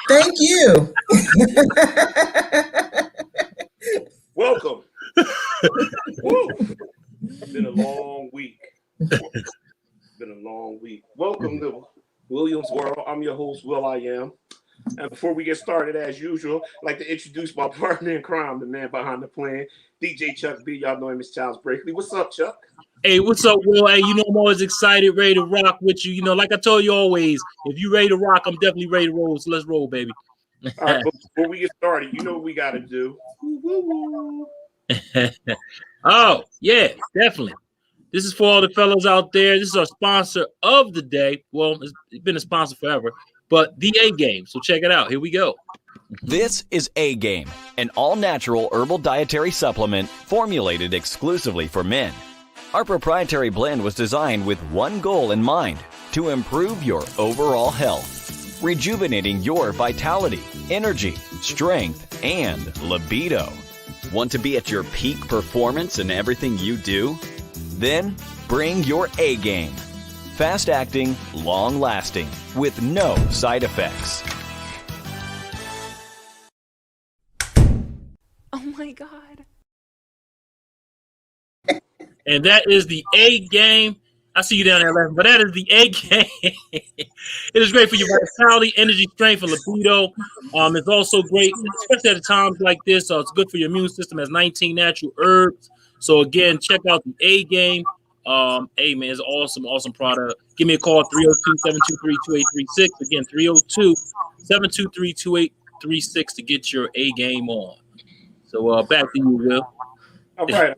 Thank you. Welcome. Woo. It's been a long week. Been a long week. Welcome to Williams World. I'm your host, Will I Am. And before we get started, as usual, I'd like to introduce my partner in crime, the man behind the plan, DJ Chuck B. Y'all know him as Charles Brakely. What's up, Chuck? Hey, what's up, Will? Hey, I'm always excited, ready to rock with you. Like I told you always, if you ready to rock, I'm definitely ready to roll. So let's roll, baby. All right, before we get started, you know what we got to do. Oh, yeah, definitely. This is for all the fellows out there. This is our sponsor of the day. Well, it's been a sponsor forever, but the A Game. So check it out. Here we go. This is A Game, an all-natural herbal dietary supplement formulated exclusively for men. Our proprietary blend was designed with one goal in mind: to improve your overall health, rejuvenating your vitality, energy, strength, and libido. Want to be at your peak performance in everything you do? Then bring your A game. Fast-acting, long-lasting, with no side effects. Oh my God. And that is the A Game. I see you down there laughing, but that is the A Game. It is great for your vitality, energy, strength, and libido. It's also great, especially at times like this. It's good for your immune system. Has 19 natural herbs. So again, check out the A Game. Hey man, it's awesome product. Give me a call, 302-723-2836. Again, 302-723-2836 to get your A Game on. So back to you, Will. All right.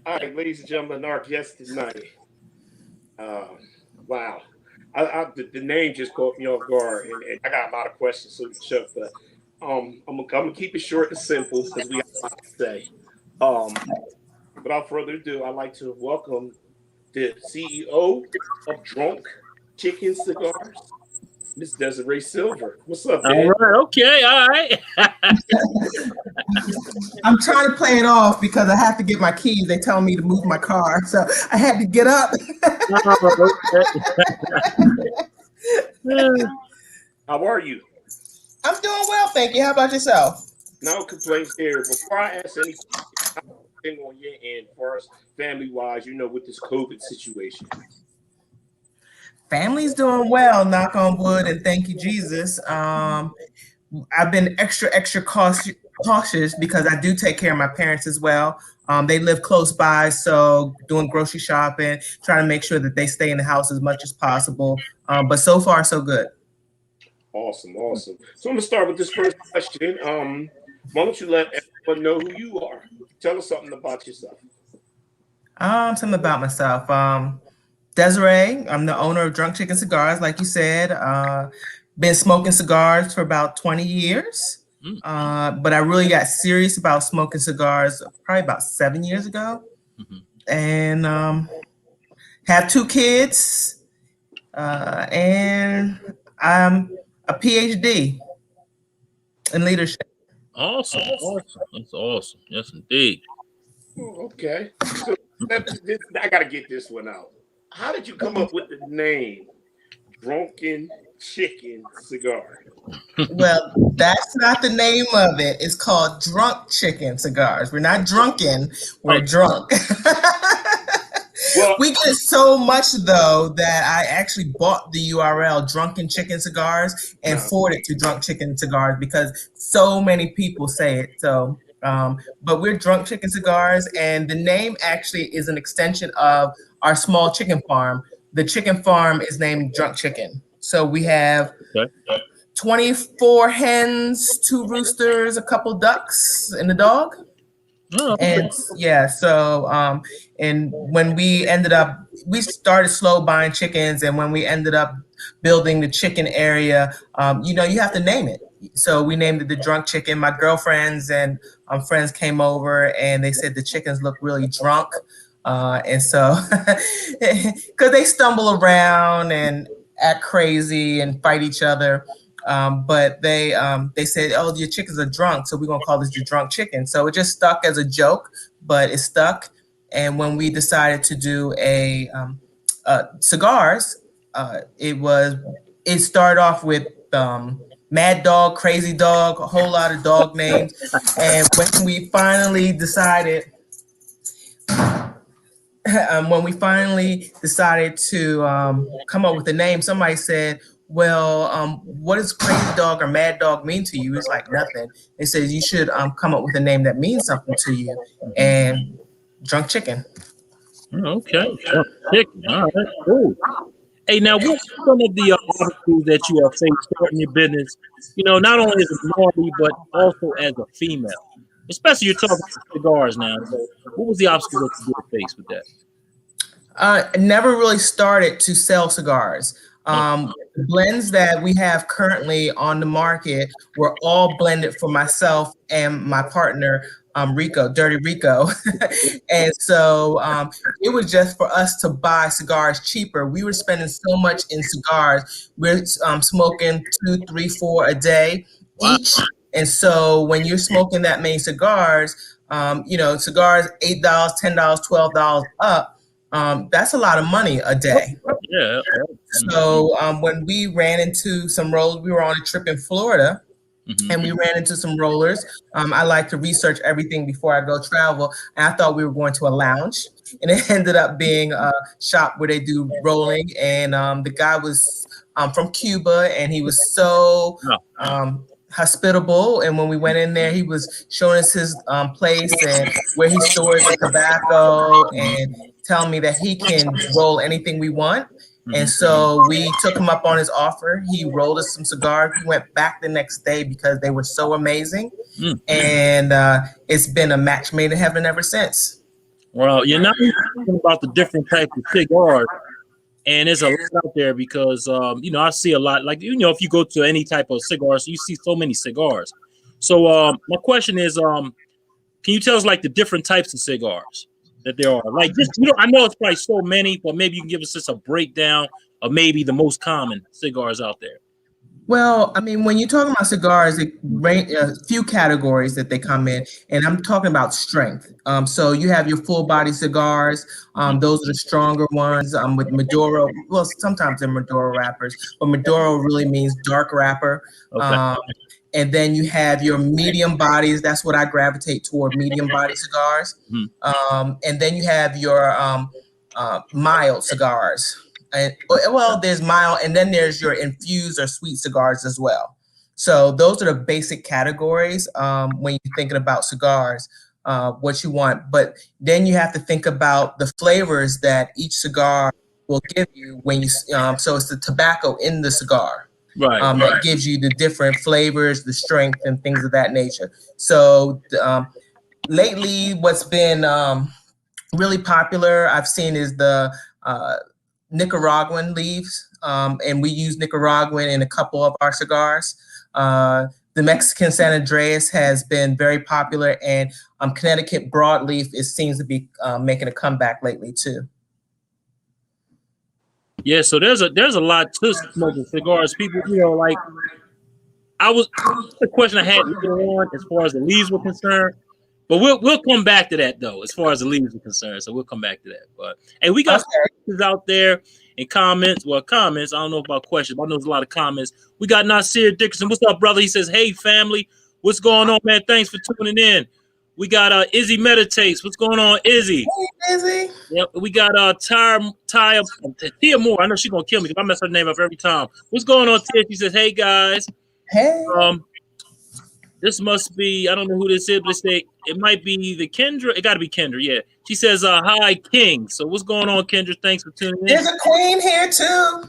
All right, ladies and gentlemen, our guest tonight. Wow. The name just caught me off guard, and I got a lot of questions, so Chuck, but I'm gonna keep it short and simple because we have a lot to say. Without further ado, I'd like to welcome the CEO of Drunk Chicken Cigars, Miss Desiree Sylver. What's up, man? All right, okay, all right. I'm trying to play it off because I have to get my keys. They tell me to move my car, so I had to get up. How are you? I'm doing well, thank you. How about yourself? No complaints here. Before I ask any anything on your end, for us family-wise, with this COVID situation. Family's doing well, knock on wood, and thank you, Jesus. I've been extra cautious because I do take care of my parents as well. They live close by, so doing grocery shopping, trying to make sure that they stay in the house as much as possible. But so far, so good. Awesome. So I'm gonna start with this first question. Why don't you let everyone know who you are? Tell us something about yourself. Something about myself. Desiree, I'm the owner of Drunk Chicken Cigars, like you said. Been smoking cigars for about 20 years. But I really got serious about smoking cigars probably about 7 years ago. And have 2 kids. And I'm a PhD in leadership. Awesome. That's awesome. Yes, indeed. Okay. So I got to get this one out. How did you come up with the name Drunken Chicken Cigar? Well, that's not the name of it. It's called Drunk Chicken Cigars. We're not drunken, we're drunk. Well, we get it so much, though, that I actually bought the URL Drunken Chicken Cigars and forwarded to Drunk Chicken Cigars because so many people say it. So, but we're Drunk Chicken Cigars, and the name actually is an extension of our small chicken farm. The chicken farm is named Drunk Chicken. So we have 24 hens, 2 roosters, a couple ducks, and a dog. And yeah, so and when we started slow buying chickens, and when we ended up building the chicken area, you have to name it. So we named it the Drunk Chicken. My girlfriends and friends came over and they said the chickens look really drunk. And so because they stumble around and act crazy and fight each other. But they said, oh, your chickens are drunk, so we're gonna call this your Drunk Chicken. So it just stuck as a joke, but it stuck. And when we decided to do a cigars, it was it started off with Mad Dog, Crazy Dog, a whole lot of dog names. And when we finally decided, to come up with a name, somebody said, well, what does Crazy Dog or Mad Dog mean to you? It's like nothing. They said you should come up with a name that means something to you. And Drunk Chicken. Okay. Drunk Chicken. All right. Cool. Hey, now what's some of the obstacles that you are facing starting your business? Not only as a minority, but also as a female. Especially you're talking about cigars now. So what was the obstacles that you did face with that? Never really started to sell cigars. The blends that we have currently on the market were all blended for myself and my partner, Rico, Dirty Rico. And so it was just for us to buy cigars cheaper. We were spending so much in cigars. We're smoking 2, 3, 4 a day each. And so when you're smoking that many cigars, cigars $8, $10, $12 up, that's a lot of money a day. Yeah. So when we ran into some rollers, we were on a trip in Florida, and we ran into some rollers. I like to research everything before I go travel, and I thought we were going to a lounge, and it ended up being a shop where they do rolling. And the guy was from Cuba, and he was so hospitable. And when we went in there, he was showing us his place and where he stores the tobacco, and telling me that he can roll anything we want. And so we took him up on his offer. He rolled us some cigars. We went back the next day because they were so amazing. And it's been a match made in heaven ever since. Well, you're not talking about the different types of cigars. And there's a lot out there because, I see a lot. Like, if you go to any type of cigars, you see so many cigars. So my question is, can you tell us, like, the different types of cigars that there are? Like, just, I know it's probably so many, but maybe you can give us just a breakdown of maybe the most common cigars out there. Well, I mean, when you're talking about cigars, it range a few categories that they come in, and I'm talking about strength. So you have your full body cigars. Those are the stronger ones. With Maduro, well, sometimes they're Maduro wrappers, but Maduro really means dark wrapper. Okay. And then you have your medium bodies. That's what I gravitate toward, medium body cigars. And then you have your mild cigars. And well, there's mild, and then there's your infused or sweet cigars as well. So those are the basic categories when you're thinking about cigars, what you want. But then you have to think about the flavors that each cigar will give you when you. So it's the tobacco in the cigar, right? That gives you the different flavors, the strength, and things of that nature. So lately, what's been really popular I've seen is the Nicaraguan leaves, and we use Nicaraguan in a couple of our cigars. The Mexican San Andreas has been very popular, and Connecticut broadleaf seems to be making a comeback lately too. Yeah, so there's a lot to smoking cigars. People, like the question I had later on as far as the leaves were concerned. But we'll come back to that though, as far as the leaves are concerned. So we'll come back to that. But hey, we got questions out there and comments. Well, comments. I don't know about questions, but I know there's a lot of comments. We got Nasir Dickerson. What's up, brother? He says, "Hey, family, what's going on, man? Thanks for tuning in." We got Izzy Meditates. What's going on, Izzy? Hey, Izzy. Yep. We got Tia Moore. I know she's gonna kill me because I mess her name up every time. What's going on, Tia? She says, "Hey guys." Hey. This must be, I don't know who this is, but it might be the Kendra. It got to be Kendra, yeah. She says, hi, King. So what's going on, Kendra? Thanks for tuning in. There's a queen here, too.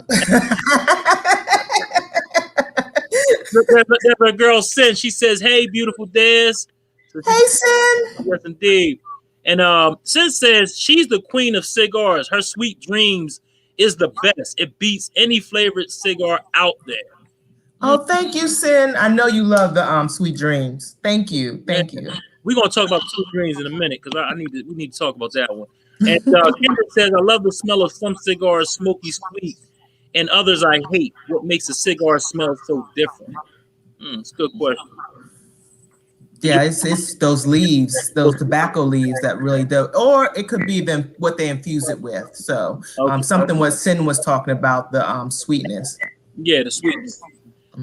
There's a girl, Sin. She says, hey, beautiful Des. So hey, Sin. Yes, indeed. And Sin says, she's the queen of cigars. Her Sweet Dreams is the best. It beats any flavored cigar out there. Oh, thank you, Sin. I know you love the Sweet Dreams. Thank you. Thank you. We're gonna talk about Sweet Dreams in a minute because we need to talk about that one. And Kendra says, I love the smell of some cigars, smoky sweet, and others I hate. What makes a cigar smell so different? It's a good question. Yeah, it's those leaves, those tobacco leaves that really do, or it could be them what they infuse it with. So something what Sin was talking about, the sweetness. Yeah, the sweetness.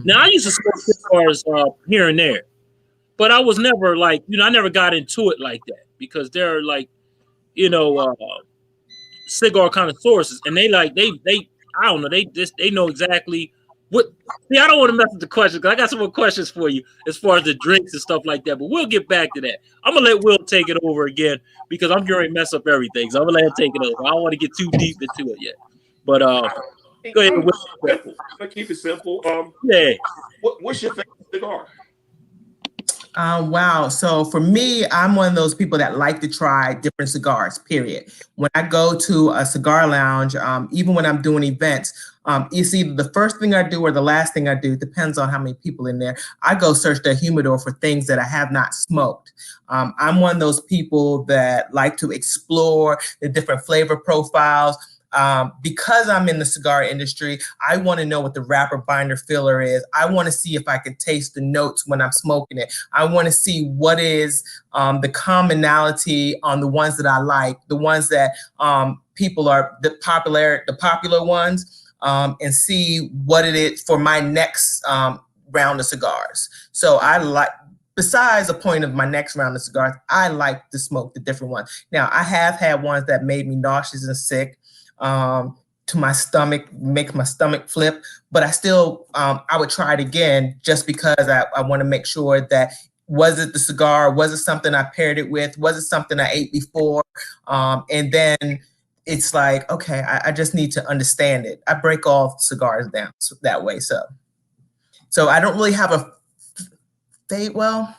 Now I used to smoke cigars here and there, but I was never like, I never got into it like that because they're like, you know, cigar connoisseurs, and they I don't know, they know exactly what. See, I don't want to mess with the questions because I got some more questions for you as far as the drinks and stuff like that. But we'll get back to that. I'm gonna let Will take it over again because I'm going to mess up everything. So I'm gonna let him take it over. I don't want to get too deep into it yet. But go ahead. I'm Will. simple. I keep it simple. Yeah. What's your favorite cigar? Wow. So for me, I'm one of those people that like to try different cigars, period. When I go to a cigar lounge, even when I'm doing events, it's either the first thing I do or the last thing I do, depends on how many people in there. I go search the humidor for things that I have not smoked. I'm one of those people that like to explore the different flavor profiles. Because I'm in the cigar industry, I want to know what the wrapper binder filler is. I want to see if I can taste the notes when I'm smoking it. I want to see what is the commonality on the ones that I like, the ones that people are the popular ones, and see what it is for my next round of cigars. So I like. Besides the point of my next round of cigars, I like to smoke the different ones. Now, I have had ones that made me nauseous and sick. To my stomach, make my stomach flip, but I still, I would try it again just because I want to make sure that, was it the cigar? Was it something I paired it with? Was it something I ate before? And then it's like, okay, I just need to understand it. I break all cigars down that way. So I don't really have a fate. Well,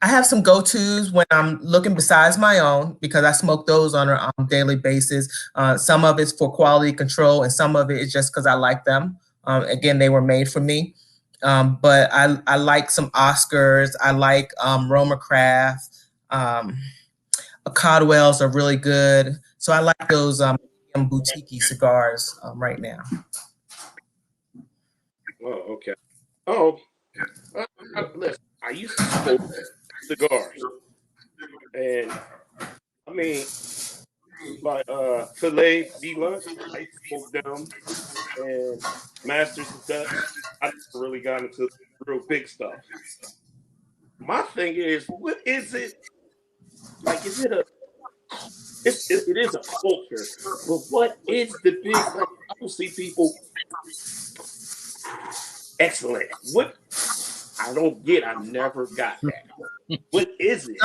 I have some go-tos when I'm looking besides my own because I smoke those on a daily basis. Some of it's for quality control and some of it is just because I like them. Again, they were made for me. But I like some Oscars. I like Roma Craft. Caldwell's are really good. So I like those boutique cigars right now. Oh, okay. Oh, listen, I used to smoke cigars, and I mean, like filet de lunch, I used to smoke them, and Masters of Dutch. I never really got into the real big stuff. My thing is, what is it like? Is it a? It is a culture, but what is the big? Like, I don't see people. Excellent. What I don't get, I never got that. What is it?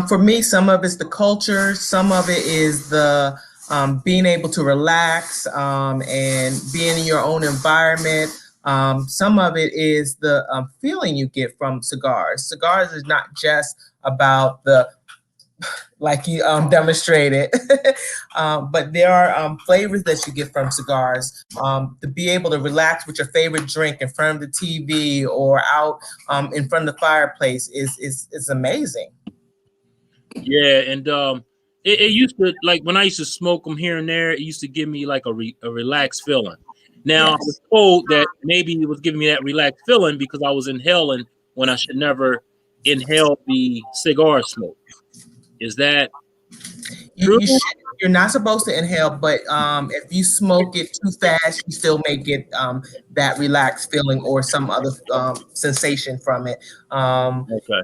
For me, some of it's the culture, some of it is the being able to relax and being in your own environment. Some of it is the feeling you get from cigars. Cigars is not just about the, like you demonstrated, but there are flavors that you get from cigars. To be able to relax with your favorite drink in front of the TV or out in front of the fireplace is amazing. Yeah, and it used to, like when I used to smoke them here and there, it used to give me like a relaxed feeling. Now I was told that maybe it was giving me that relaxed feeling because I was inhaling when I should never inhale the cigar smoke. Is that true? You're not supposed to inhale, but if you smoke it too fast, you still may get that relaxed feeling or some other sensation from it. Okay.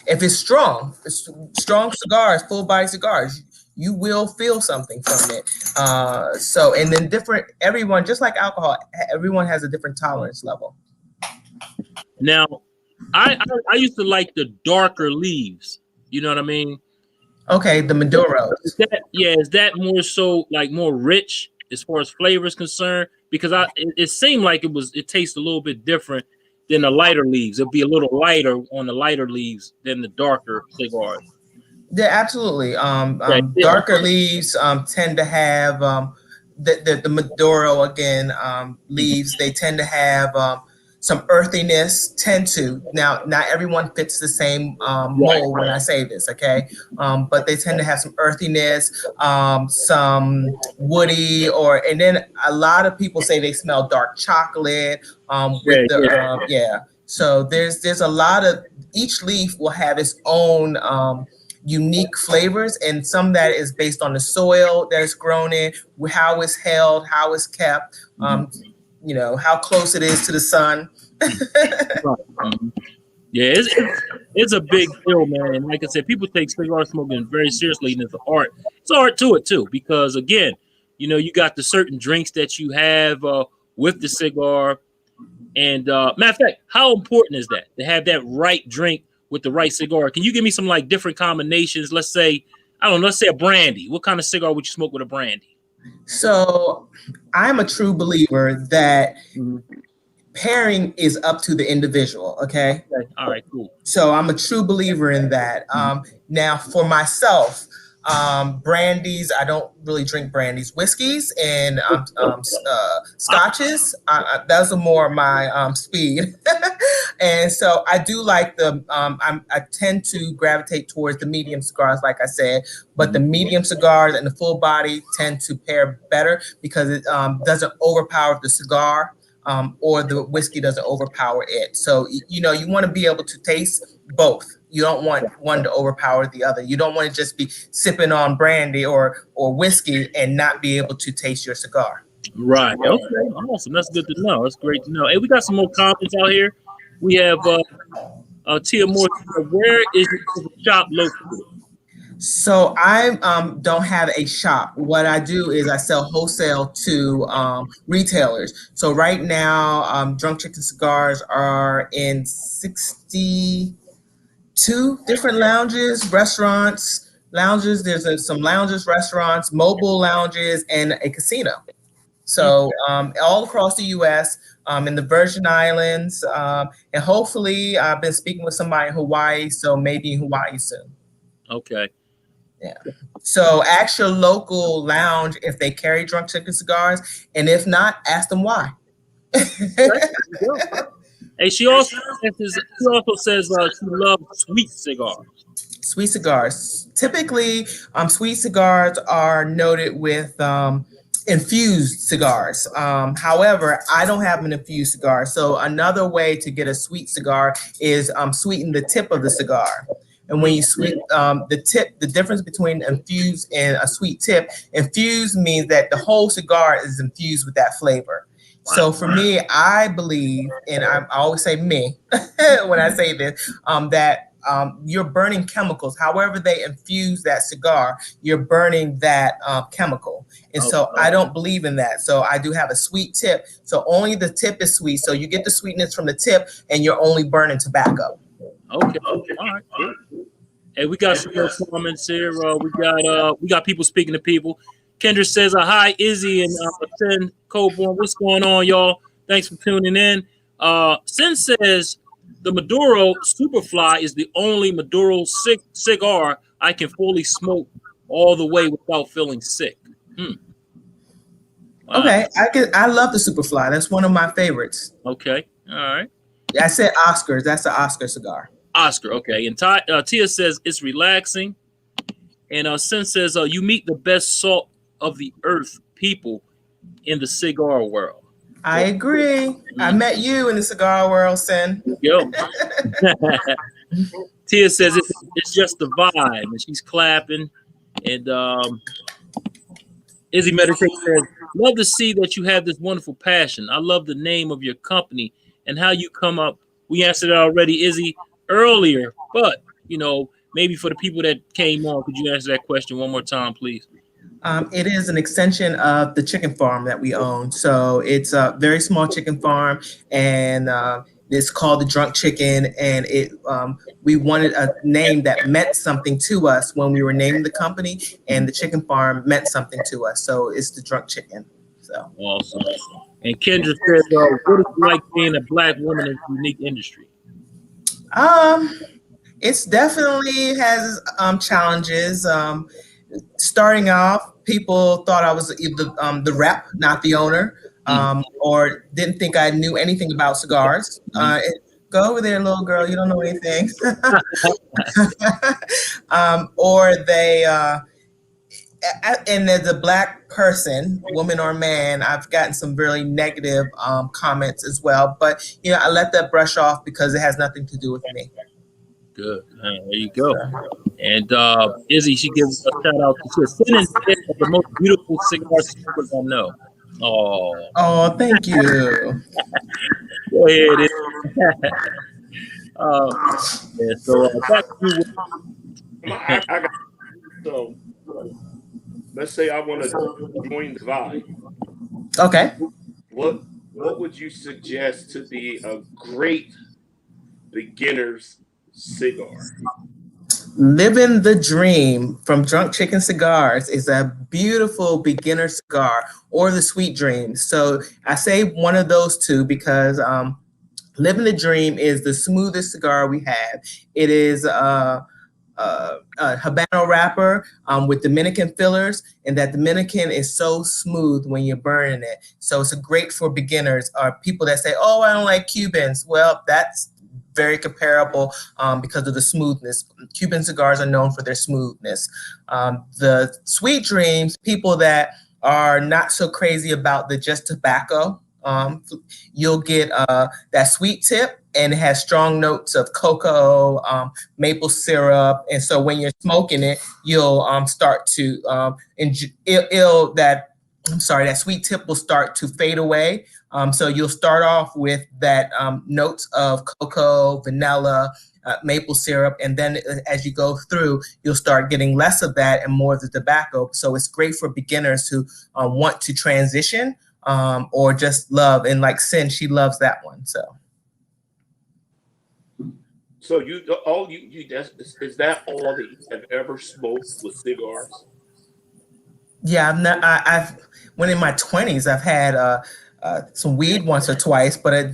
If it's strong cigars, full body cigars, you will feel something from it. So, and then everyone, just like alcohol, everyone has a different tolerance level. Now, I used to like the darker leaves. You know what I mean? Okay, the Maduro. Is that more so like more rich as far as flavor is concerned? Because it seemed like it tastes a little bit different than the lighter leaves. It'd be a little lighter on the lighter leaves than the darker cigars. Yeah, absolutely. Darker leaves tend to have the Maduro again leaves. They tend to have some earthiness. Now, not everyone fits the same mold when I say this, okay? But they tend to have some earthiness, some woody, and then a lot of people say they smell dark chocolate. So there's a lot of, each leaf will have its own unique flavors, and some that is based on the soil that it's grown in, how it's held, how it's kept, how close it is to the sun. Yeah, it's a big deal, man. And like I said, people take cigar smoking very seriously, and it's an art. It's art to it too, because again, you got the certain drinks that you have with the cigar. And matter of fact, how important is that to have that right drink with the right cigar? Can you give me some like different combinations? Let's say, I don't know, let's say a brandy. What kind of cigar would you smoke with a brandy? So I'm a true believer that pairing is up to the individual. Okay. All right, cool. So I'm a true believer in that. Now for myself, brandies, I don't really drink brandies. Whiskeys and scotches, those are more my speed. And so I do like I tend to gravitate towards the medium cigars, like I said, but the medium cigars and the full body tend to pair better because it doesn't overpower the cigar. Or the whiskey doesn't overpower it. So, you want to be able to taste both. You don't want one to overpower the other. You don't want to just be sipping on brandy or whiskey and not be able to taste your cigar. Right. Okay. Awesome. That's good to know. That's great to know. Hey, we got some more comments out here. We have Tia Moore. Where is your shop located? So I don't have a shop. What I do is I sell wholesale to retailers. So right now, Drunk Chicken Cigars are in 62 different lounges, restaurants, lounges. There's some lounges, restaurants, mobile lounges, and a casino. So all across the U.S., in the Virgin Islands, and hopefully I've been speaking with somebody in Hawaii, so maybe in Hawaii soon. Okay. Yeah. So ask your local lounge if they carry Drunk Chicken Cigars, and if not, ask them why. Hey, she also says she loves sweet cigars. Sweet cigars. Typically, sweet cigars are noted with infused cigars. However, I don't have an infused cigar. So another way to get a sweet cigar is sweeten the tip of the cigar. And when you sweet the tip, the difference between infused and a sweet tip, infused means that the whole cigar is infused with that flavor. Wow. So for me, I believe, and I always say me when I say this, that you're burning chemicals. However they infuse that cigar, you're burning that chemical. And so I don't believe in that. So I do have a sweet tip. So only the tip is sweet. So you get the sweetness from the tip and you're only burning tobacco. Okay. All right. Good. Hey, we got some more comments here. We got people speaking to people. Kendra says, "Hi, Izzy and Sin Coburn. What's going on, y'all? Thanks for tuning in." Sin says, "The Maduro Superfly is the only Maduro cigar I can fully smoke all the way without feeling sick." Wow. Okay, I love the Superfly. That's one of my favorites. Okay, all right. I said Oscars. That's the Oscar cigar. Oscar, okay. And Tia says it's relaxing. And Sin says you meet the best salt of the earth people in the cigar world. I agree. I met you in the cigar world, Sin. Yo. Tia says it's just the vibe, and she's clapping. And Izzy Meditate says, "Love to see that you have this wonderful passion. I love the name of your company and how you come up." We answered it already, Izzy, earlier, but maybe for the people that came on, could you answer that question one more time, please? It is an extension of the chicken farm that we own. So it's a very small chicken farm, and it's called the Drunk Chicken. And we wanted a name that meant something to us when we were naming the company, and the chicken farm meant something to us. So it's the Drunk Chicken. So awesome. And Kendra says, "What is it like being a Black woman in the unique industry?" It's definitely has challenges. Starting off, people thought I was the rep, not the owner, or didn't think I knew anything about cigars. Go over there, little girl, you don't know anything. Or they, and as a Black person, woman or man, I've gotten some really negative comments as well. But I let that brush off because it has nothing to do with me. Good. There you go. And Izzy, she gives a shout out to Sin and Sid are the most beautiful cigar smokers I know. Oh, thank you. Go ahead. Yeah, so back to I got so. Let's say I want to join the vibe. Okay. What would you suggest to be a great beginner's cigar? Living the Dream from Drunk Chicken Cigars is a beautiful beginner cigar, or the Sweet Dream. So I say one of those two because Living the Dream is the smoothest cigar we have. It is a Habano wrapper with Dominican fillers, and that Dominican is so smooth when you're burning it. So it's a great for beginners or people that say, "Oh, I don't like Cubans." Well, that's very comparable because of the smoothness. Cuban cigars are known for their smoothness. The Sweet Dreams, people that are not so crazy about the just tobacco, you'll get that sweet tip, and it has strong notes of cocoa, maple syrup, and so when you're smoking it, you'll start to that sweet tip will start to fade away. So you'll start off with that notes of cocoa, vanilla, maple syrup, and then as you go through, you'll start getting less of that and more of the tobacco. So it's great for beginners who want to transition or just love. And like Sin, she loves that one. So you is that all that you have ever smoked with cigars? yeah, I've when in my 20s, I've had some weed once or twice, but it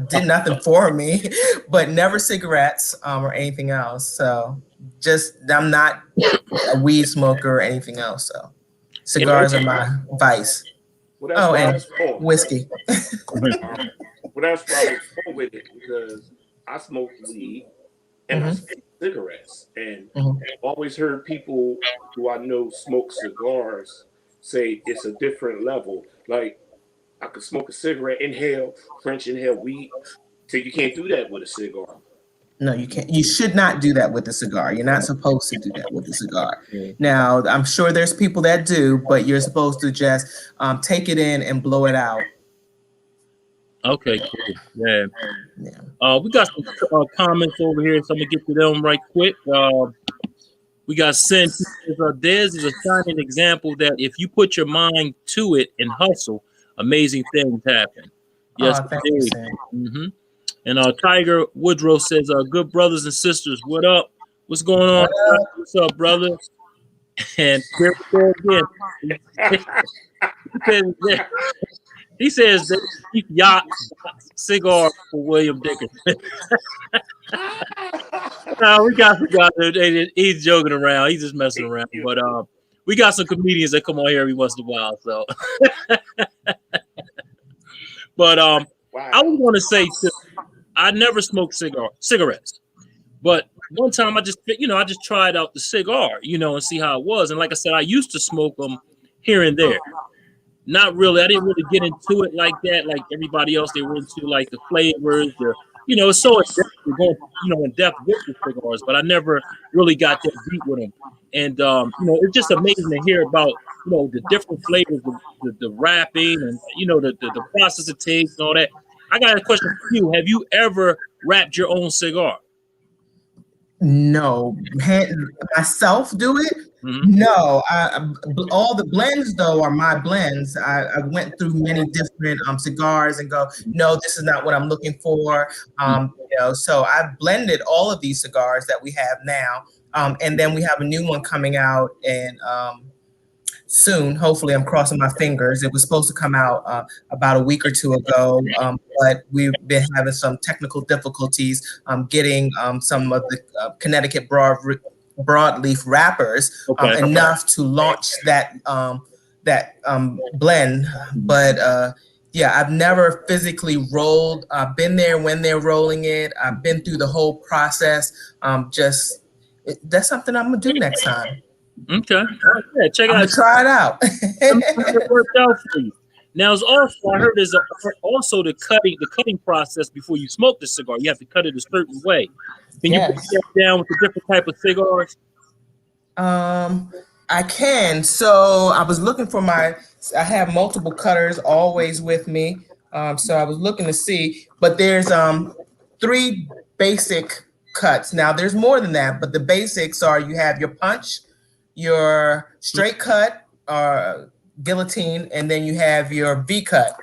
did nothing for me. But never cigarettes or anything else. So I'm not a weed smoker or anything else. So cigars are my vice. Well, and whiskey. Well, that's why I was going with it, because I smoke weed and I smoke cigarettes, and I've always heard people who I know smoke cigars say it's a different level. Like, I could smoke a cigarette, French inhale weed. So you can't do that with a cigar. No, you can't. You should not do that with a cigar. You're not supposed to do that with a cigar. Now, I'm sure there's people that do, but you're supposed to just take it in and blow it out. Okay, cool. Yeah. We got some comments over here, so I'm gonna get to them right quick. We got Sin. Des is a shining example that if you put your mind to it and hustle, amazing things happen. Yes, indeed. And Tiger Woodrow says, "Good brothers and sisters, what up? What's going on? What's up, brother?" And here we go again. He says that yacht cigar for William Dickerson. No, we got he's joking around. He's just messing around. But we got some comedians that come on here every once in a while. So, but I was going to say too, I never smoked cigarettes, but one time I just tried out the cigar, and see how it was. And like I said, I used to smoke them here and there. Not really. I didn't really get into it like that. Like everybody else, they were into like the flavors. It's so going, in depth with the cigars. But I never really got that deep with them. And it's just amazing to hear about the different flavors, the wrapping, and the process it takes and all that. I got a question for you. Have you ever wrapped your own cigar? No. Myself do it? No. All the blends, though, are my blends. I went through many different cigars and go, no, this is not what I'm looking for. So I've blended all of these cigars that we have now. And then we have a new one coming out and soon. Hopefully, I'm crossing my fingers. It was supposed to come out about a week or two ago, but we've been having some technical difficulties getting some of the Connecticut broadleaf wrappers enough to launch that blend. But I've never physically rolled. I've been there when they're rolling it. I've been through the whole process. That's something I'm gonna do next time. Okay. Yeah, check it out. Try it out. It worked out for you. Now, it's also I heard there's also the cutting process before you smoke the cigar. You have to cut it a certain way. Can you break Yes. that down with the different type of cigars? I can. So I was looking for I have multiple cutters always with me. So I was looking to see, but there's three basic cuts. Now there's more than that, but the basics are you have your punch, your straight cut, or guillotine, and then you have your V cut.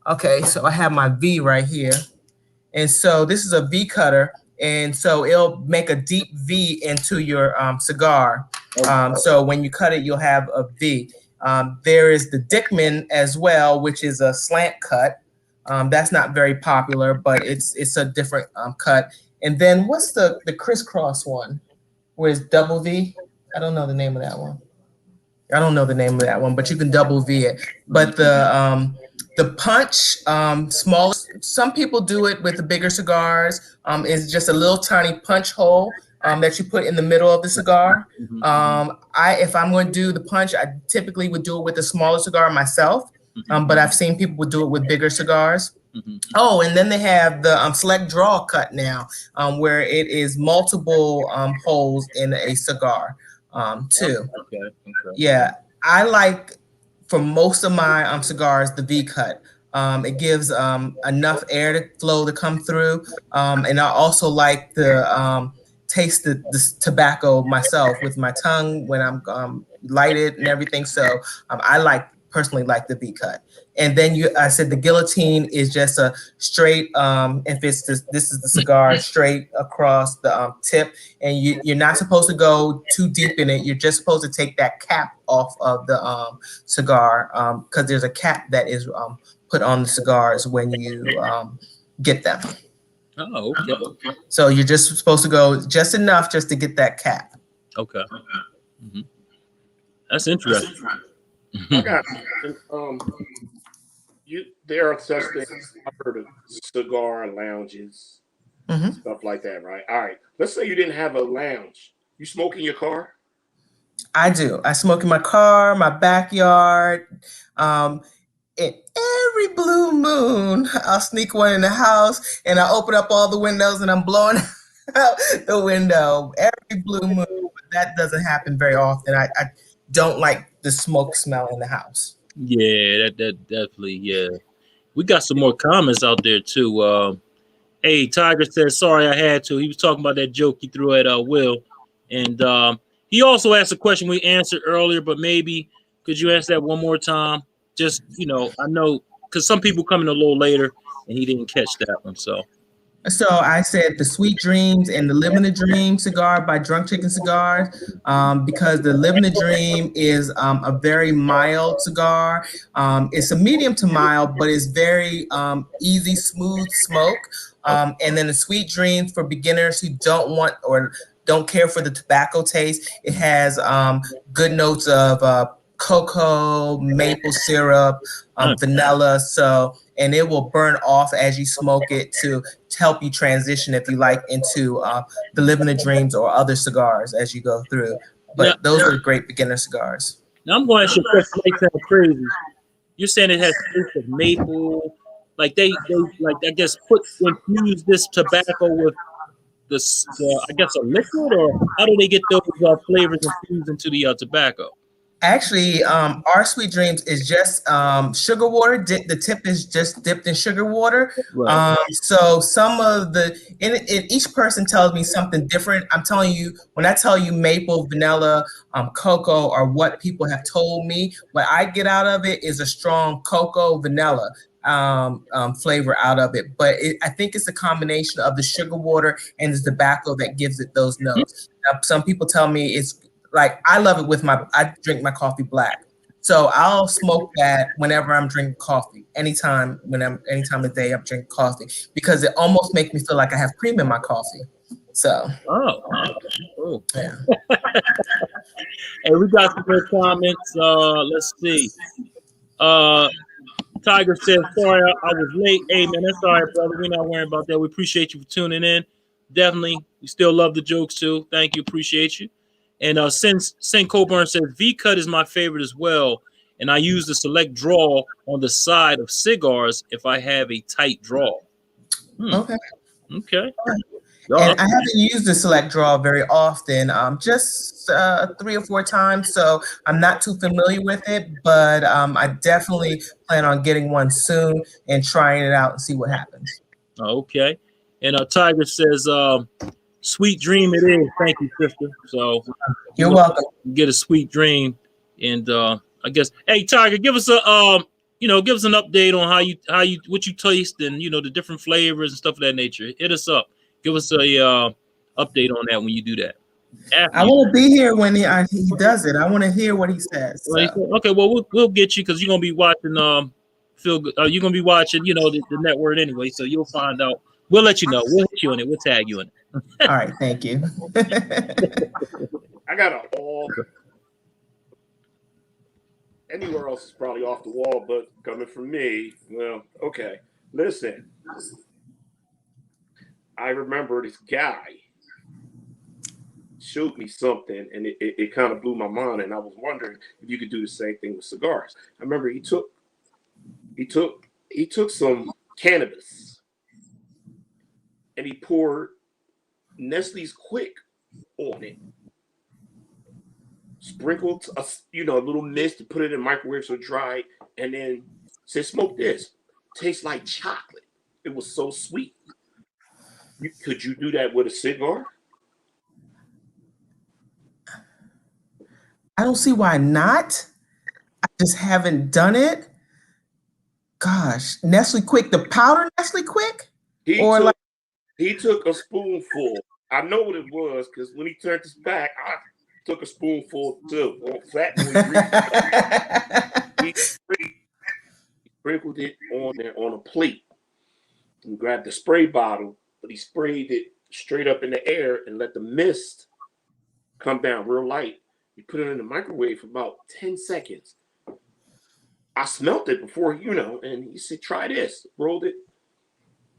Okay, so I have my V right here. And so this is a V cutter, and so it'll make a deep V into your cigar. So when you cut it, you'll have a V. There is the Dickman as well, which is a slant cut. That's not very popular, but it's a different cut. And then what's the crisscross one, where it's double V? I don't know the name of that one. But you can double V it. But the punch, smaller. Some people do it with the bigger cigars. It's just a little tiny punch hole that you put in the middle of the cigar. If I'm going to do the punch, I typically would do it with a smaller cigar myself. But I've seen people do it with bigger cigars. Oh, and then they have the select draw cut now, where it is multiple holes in a cigar too. Okay. Yeah, I like for most of my cigars the V cut. It gives enough air to flow to come through, and I also like to taste the tobacco myself with my tongue when I'm lighted and everything. So I personally like the V cut. And then I said the guillotine is just a straight. If it's this is the cigar straight across the tip, and you're not supposed to go too deep in it. You're just supposed to take that cap off of the cigar, because there's a cap that is put on the cigars when you get them. Oh, okay. So you're just supposed to go just enough just to get that cap. Okay. That's interesting. I got there are such things. I've heard of cigar lounges, stuff like that, right? All right. Let's say you didn't have a lounge. You smoke in your car? I do. I smoke in my car, my backyard. In every blue moon, I'll sneak one in the house and I open up all the windows and I'm blowing out the window every blue moon. But that doesn't happen very often. I don't like the smoke smell in the house. Yeah, that definitely, yeah. We got some more comments out there too. Hey, Tiger says, sorry I had to. He was talking about that joke he threw at Will. And he also asked a question we answered earlier, but maybe could you answer that one more time? Just, I know, because some people come in a little later and he didn't catch that one. So I said the Sweet Dreams and the Living the Dream cigar by Drunk Chicken Cigars, because the Living the Dream is a very mild cigar. It's a medium to mild, but it's very easy, smooth smoke. And then the Sweet Dreams for beginners who don't want or don't care for the tobacco taste. It has good notes of cocoa, maple syrup, vanilla. And it will burn off as you smoke it to help you transition if you like into the Living the Dreams or other cigars as you go through. But those are great beginner cigars. Now I'm going to ask you a question. It sounds crazy. You're saying it has taste of maple, like they like I guess infuse this tobacco with this I guess a liquid, or how do they get those flavors infused into the tobacco? Actually, our Sweet Dreams is just sugar water. The tip is just dipped in sugar water. Right. So some of each person tells me something different. I'm telling you, when I tell you maple, vanilla, cocoa are what people have told me. What I get out of it is a strong cocoa, vanilla flavor out of it. But I think it's a combination of the sugar water and the tobacco that gives it those notes. Now, some people tell me it's like I love it I drink my coffee black. So I'll smoke that whenever I'm drinking coffee. Anytime of the day I'm drinking coffee, because it almost makes me feel like I have cream in my coffee. So cool. Yeah. Hey, we got some more comments. Let's see. Tiger said, sorry, I was late. Hey, man, that's all right, brother. We're not worrying about that. We appreciate you for tuning in. Definitely. We still love the jokes, too. Thank you. Appreciate you. And Sin Coburn says, V-cut is my favorite as well. and I use the select draw on the side of cigars if I have a tight draw. Okay. Okay. And I haven't used the select draw very often, just 3 or 4 times, so I'm not too familiar with it, but I definitely plan on getting one soon and trying it out and see what happens. Okay. And Tiger says, sweet dream it is. Thank you, sister. So You're welcome. get a sweet dream. And I guess, hey, Tiger, give us a give us an update on how you what you taste and the different flavors and stuff of that nature. Hit us up. Give us a update on that when you do that. I want to be here when he does it. I want to hear what he says. So. Okay, well we'll get you because you're gonna be watching Feel Good. You're gonna be watching the network anyway, so you'll find out. We'll let you know. We'll hit you on it. We'll tag you in it. All right, thank you. I got anywhere else is probably off the wall, but coming from me, well, okay. Listen, I remember this guy showed me something, and it kind of blew my mind, and I was wondering if you could do the same thing with cigars. I remember he took some cannabis, and he poured Nestle's Quick on it. Sprinkled a little mist to put it in the microwave so it dried, and then said, "Smoke this. Tastes like chocolate." It was so sweet. Could you do that with a cigar? I don't see why not. I just haven't done it. Gosh, Nestle Quick, the powder Nestle Quick? He took a spoonful. I know what it was because when he turned his back, I took a spoonful too. He sprinkled it on there on a plate and grabbed the spray bottle, but he sprayed it straight up in the air and let the mist come down real light. He put it in the microwave for about 10 seconds. I smelt it before, and he said, "Try this." Rolled it.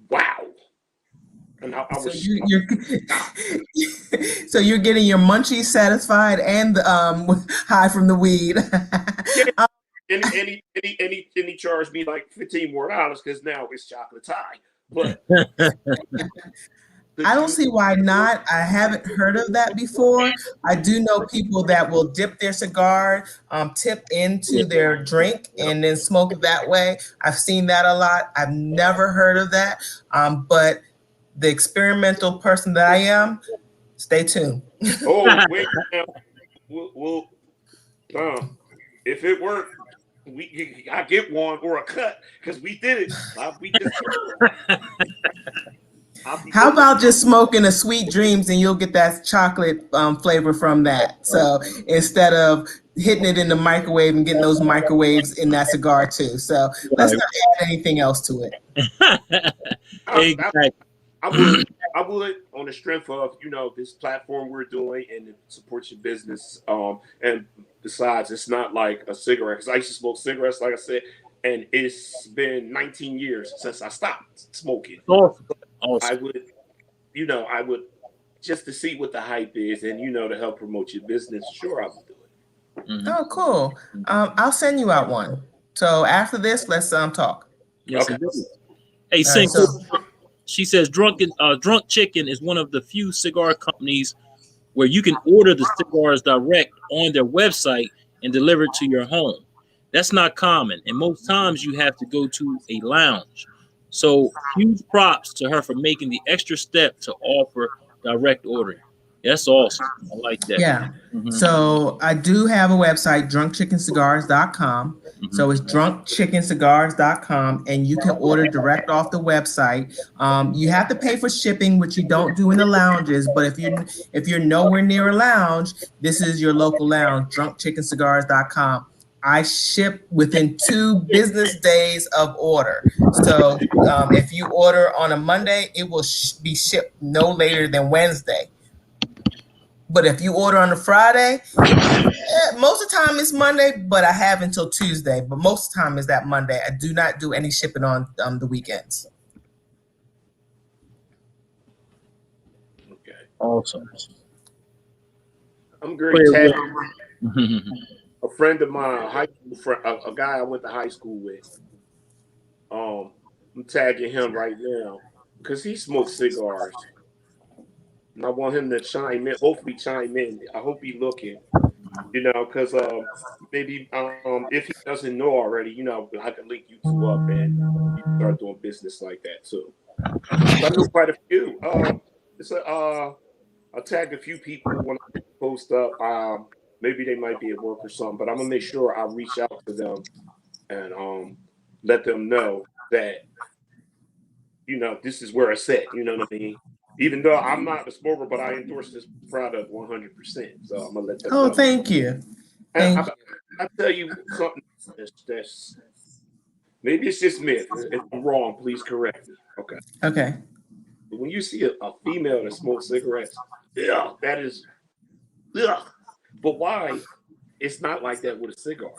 Wow. And I was so you're getting your munchies satisfied and high from the weed. Yeah. And he charged me like $15 more because now it's chocolate tie. But I don't see why not. I haven't heard of that before. I do know people that will dip their cigar, tip into their drink, and then smoke it that way. I've seen that a lot. I've never heard of that. But the experimental person that I am, stay tuned. Oh, wait. Well, if it worked, I get one or a cut because we did it. How about just smoking a Sweet Dreams and you'll get that chocolate flavor from that? So instead of hitting it in the microwave and getting those microwaves in that cigar too. So let's not add anything else to it. I would on the strength of this platform we're doing and it supports your business. And besides, it's not like a cigarette because I used to smoke cigarettes, like I said, and it's been 19 years since I stopped smoking. Awesome. I would just to see what the hype is and to help promote your business. Sure, I would do it. Mm-hmm. Oh, cool. I'll send you out one. So after this, let's talk. Yes, okay. Hey, Sink. Right, she says Drunk Chicken is one of the few cigar companies where you can order the cigars direct on their website and deliver it to your home. That's not common, and most times you have to go to a lounge. So huge props to her for making the extra step to offer direct ordering. That's awesome. I like that. Yeah. Mm-hmm. So I do have a website, drunkchickencigars.com. Mm-hmm. So it's drunkchickencigars.com, and you can order direct off the website. You have to pay for shipping, which you don't do in the lounges. But if you're nowhere near a lounge, this is your local lounge, drunkchickencigars.com. I ship within 2 business days of order. So if you order on a Monday, it will be shipped no later than Wednesday. But if you order on a Friday, most of the time it's Monday, but I have until Tuesday. But most of the time is that Monday. I do not do any shipping on the weekends. Okay. Awesome. I'm great. a friend of mine, a high school friend, a guy I went to high school with. I'm tagging him right now because he smokes cigars, and I want him to chime in. Hopefully, chime in. I hope he's looking. Because maybe if he doesn't know already, I can link you two up and you can start doing business like that too. I know quite a few. I tagged a few people when I post up. Maybe they might be at work or something, but I'm gonna make sure I reach out to them and let them know that this is where it's at. You know what I mean? Even though I'm not a smoker, but I endorse this product 100%. So I'm gonna let them know. Oh, thank you. And I tell you something that's maybe it's just myth. If I'm wrong, please correct me. Okay. Okay. But when you see a female that smokes cigarettes, yeah, that is, yeah. But why? It's not like that with a cigar.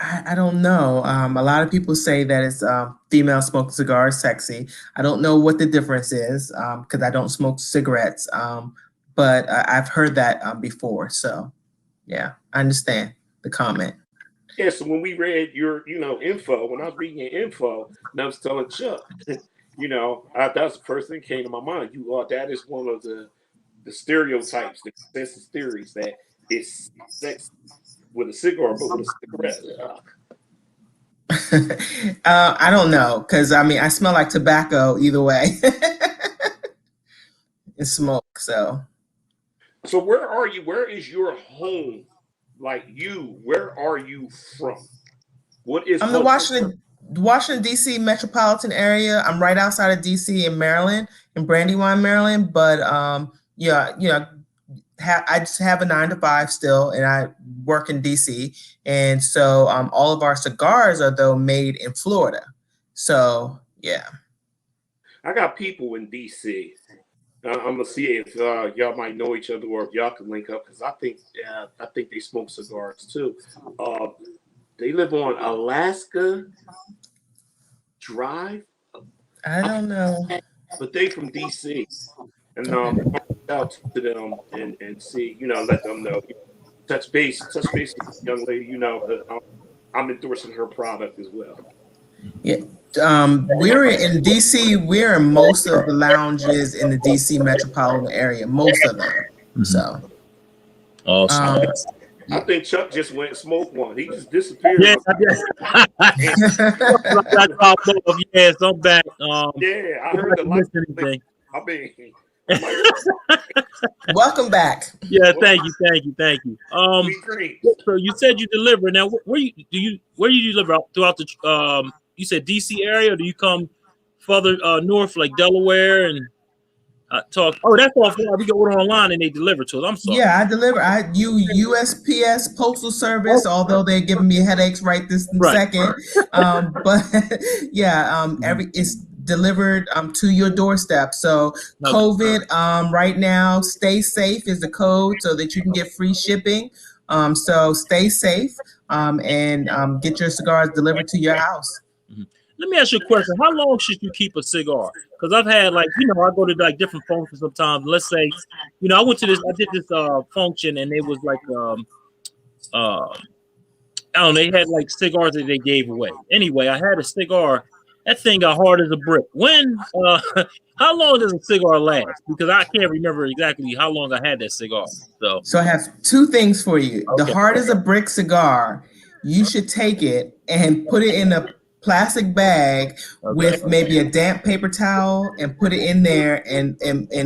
I don't know. A lot of people say that it's female smoking cigars sexy. I don't know what the difference is because I don't smoke cigarettes. But I've heard that before. So, yeah, I understand the comment. Yeah. So when we read your, info, when I was reading your info, and I was telling Chuck, that's the first thing that came to my mind. That is one of the stereotypes, the consensus theories that it's sex with a cigar, but with a cigarette. I don't know because I smell like tobacco either way. And smoke. So where are you? Where is your home? Like where are you from? What is? I'm the Washington D.C. metropolitan area. I'm right outside of D.C. in Maryland, in Brandywine, Maryland. But I just have a 9 to 5 still, and I work in DC. And so all of our cigars are though made in Florida. So yeah. I got people in DC. I'm gonna see if y'all might know each other or if y'all can link up because I think they smoke cigars too. They live on Alaska Drive. I don't know, but they from DC, and out to them and see, let them know. Touch base with this young lady. I'm endorsing her product as well. Yeah. We're in DC. We're in most of the lounges in the DC metropolitan area. Most of them. Mm-hmm. So. Awesome. I think Chuck just went and smoked one. He just disappeared. Yeah, yes, I'm back. Yeah, I heard the light. Welcome back. Yeah, thank you. So you said you deliver. Now, where do you deliver throughout the? You said DC area, or do you come further north, like Delaware and talk? Oh, that's all far. We go online and they deliver to us. I'm sorry. Yeah, I deliver. I use USPS Postal Service, although they're giving me headaches right this second. But yeah, it's delivered to your doorstep. So COVID right now, stay safe is the code so that you can get free shipping. So stay safe and get your cigars delivered to your house. Let me ask you a question. How long should you keep a cigar? Because I've had I go to different functions sometimes. Let's say, I did this function and it was like, I don't know, they had like cigars that they gave away. Anyway, I had a cigar. That thing got hard as a brick. How long does a cigar last? Because I can't remember exactly how long I had that cigar. So I have 2 things for you. Okay. The hard as a brick cigar, you should take it and put it in a plastic bag with maybe a damp paper towel and put it in there and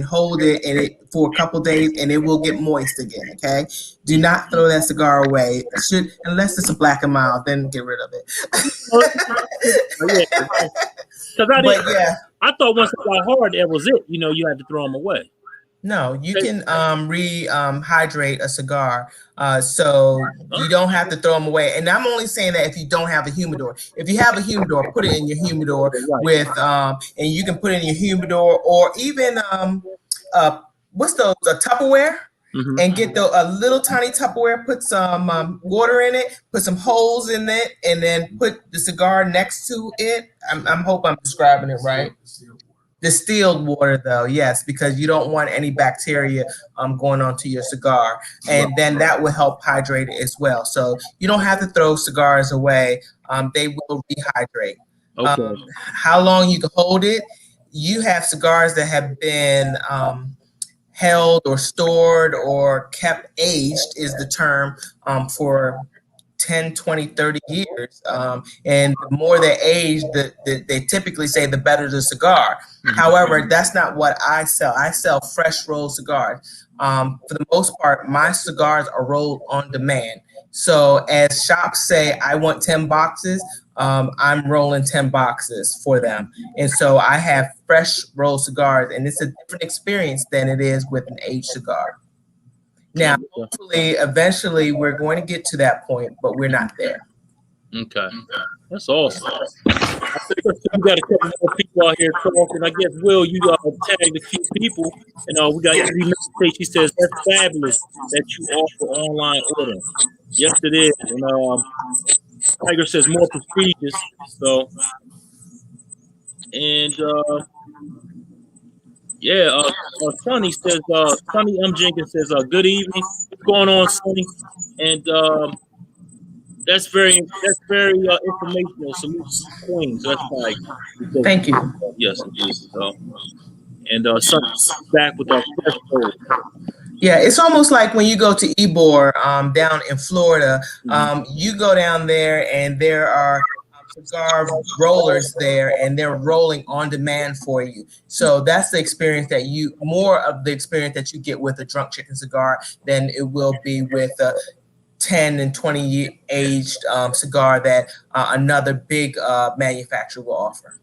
hold it for a couple days and it will get moist again. Okay. Do not throw that cigar away. Unless it's a Black and Mild, then get rid of it. I thought once it got hard, that was it. You had to throw them away. No, you can rehydrate a cigar, so you don't have to throw them away. And I'm only saying that if you don't have a humidor. If you have a humidor, put it in your humidor with, and you can put it in your humidor or even what's those? A Tupperware. Mm-hmm. And get a little tiny Tupperware, put some water in it, put some holes in it, and then put the cigar next to it. I hope I'm describing it right. Distilled water, though, yes, because you don't want any bacteria going onto your cigar, and then that will help hydrate it as well. So you don't have to throw cigars away; they will rehydrate. Okay. How long you can hold it? You have cigars that have been held or stored or kept aged is the term for 10, 20, 30 years. And the more they age, they typically say the better the cigar. However, that's not what I sell. I sell fresh rolled cigars. For the most part, my cigars are rolled on demand. So as shops say, I want 10 boxes, I'm rolling 10 boxes for them. And so I have fresh rolled cigars, and it's a different experience than it is with an aged cigar. Now, hopefully, eventually, we're going to get to that point, but we're not there. Okay. That's awesome. I think we got a couple more people out here talking. I guess, Will, you tagged a few people. And we got Eddie Meditate. She says, that's fabulous that you offer online ordering. Yes, it is. And Tiger says more prestigious. So, and Sonny says, Sonny M. Jenkins says, good evening. What's going on, Sonny? And that's very informational. Solutions Queens. That's like, thank you. Yes, indeed. So, and Sonny's back with our first poll. Yeah, it's almost like when you go to Ybor down in Florida, you go down there and there are cigar rollers there, and they're rolling on demand for you. So that's the experience that more of the experience that you get with a drunk chicken cigar than it will be with a 10 and 20 year aged cigar that another big manufacturer will offer.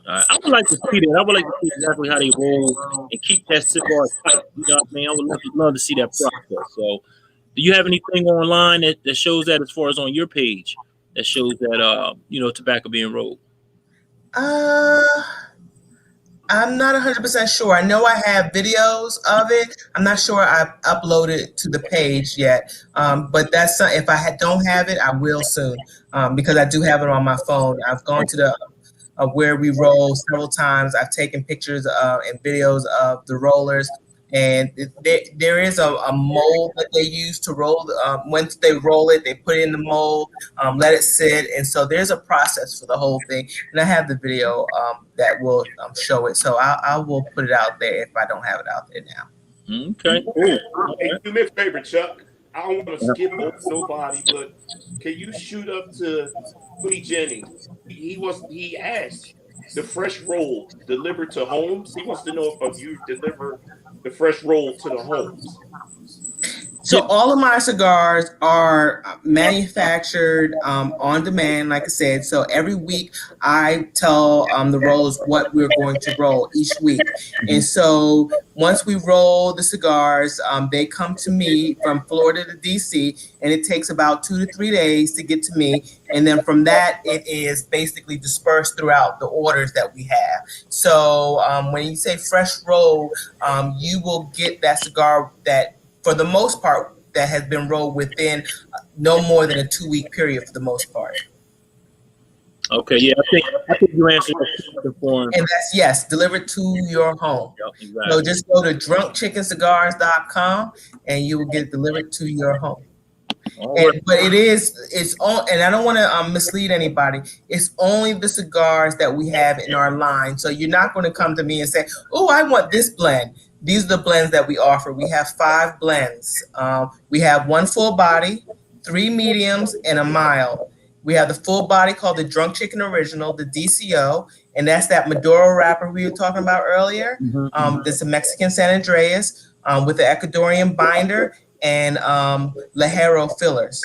I would like to see that. I would like to see exactly how they roll and keep that cigar tight. You know what I mean? I would love to see that process. So, do you have anything online that shows that, as far as on your page, that shows that tobacco being rolled? I'm not 100% sure. I know I have videos of it. I'm not sure I've uploaded to the page yet. But that's if I don't have it, I will soon, because I do have it on my phone. I've gone to the where we roll several times. I've taken pictures and videos of the rollers, and there is a mold that they use to roll. Once they roll it, they put it in the mold, let it sit, and so there's a process for the whole thing. And I have the video that will show it, so I will put it out there if I don't have it out there now. Okay, cool. Hey, do me a favor, Chuck. I don't want to skip over nobody, but can you shoot up to Quinny Jennings? He asked the fresh roll delivered to homes. He wants to know if you deliver the fresh roll to the homes. So all of my cigars are manufactured on demand, like I said. So every week I tell the rollers what we're going to roll each week. And so once we roll the cigars, they come to me from Florida to DC, and it takes about 2 to 3 days to get to me. And then from that, it is basically dispersed throughout the orders that we have. So when you say fresh roll, you will get that cigar that, for the most part, that has been rolled within no more than a 2-week period for the most part. Okay, yeah, I think you answered the form. And that's, yes, delivered to your home. Yep, exactly. So just go to drunkchickencigars.com and you will get it delivered to your home. But it's on, and I don't want to mislead anybody. It's only the cigars that we have in our line. So you're not going to come to me and say, "Oh, I want this blend." These are the blends that we offer. We have 5 blends. We have 1 full body, 3 mediums, and a mild. We have the full body called the Drunk Chicken Original, the DCO, and that's that Maduro wrapper we were talking about earlier. That's a Mexican San Andreas with the Ecuadorian binder and Lajero fillers.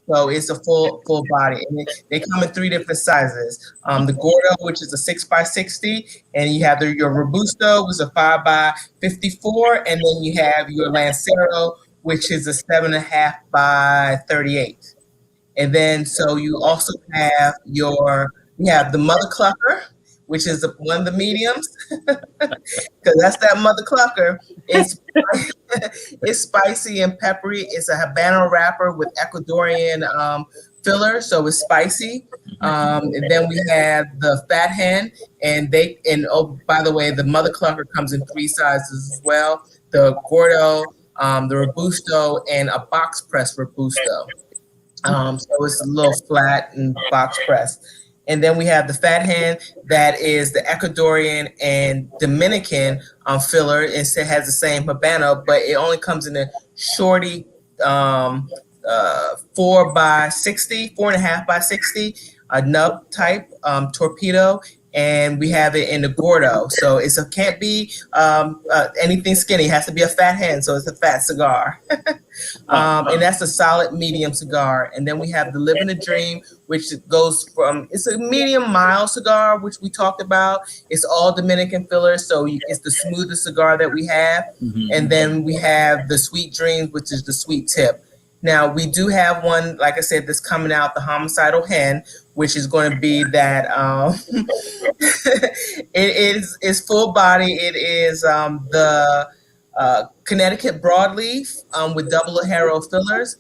So it's a full body, and they come in 3 different sizes. The Gordo, which is a 6x60, and you have your Robusto, which is a 5x54, and then you have your Lancero, which is a 7.5x38. And then so you also have the Mother Clucker, which is one of the mediums, because that's that Mother Clucker. It's spicy and peppery. It's a Habano wrapper with Ecuadorian filler, so it's spicy. And then we have the Fat Hen, and oh, by the way, the Mother Clucker comes in 3 sizes as well: the Gordo, the Robusto, and a box press Robusto. So it's a little flat and box pressed. And then we have the Fat Hen, that is the Ecuadorian and Dominican filler. It has the same Habano, but it only comes in a shorty 4x60, 4.5 by 60, a nub type torpedo. And we have it in the Gordo. So can't be anything skinny. It has to be a Fat Hen, so it's a fat cigar. And that's a solid medium cigar. And then we have the Living the Dream, which goes from, it's a medium mild cigar, which we talked about. It's all Dominican fillers, so it's the smoothest cigar that we have. And then we have the Sweet Dreams, which is the sweet tip. Now, we do have one, like I said, that's coming out, the Homicidal Hen, which is going to be that it's full body. It is the Connecticut broadleaf with double Ajero fillers.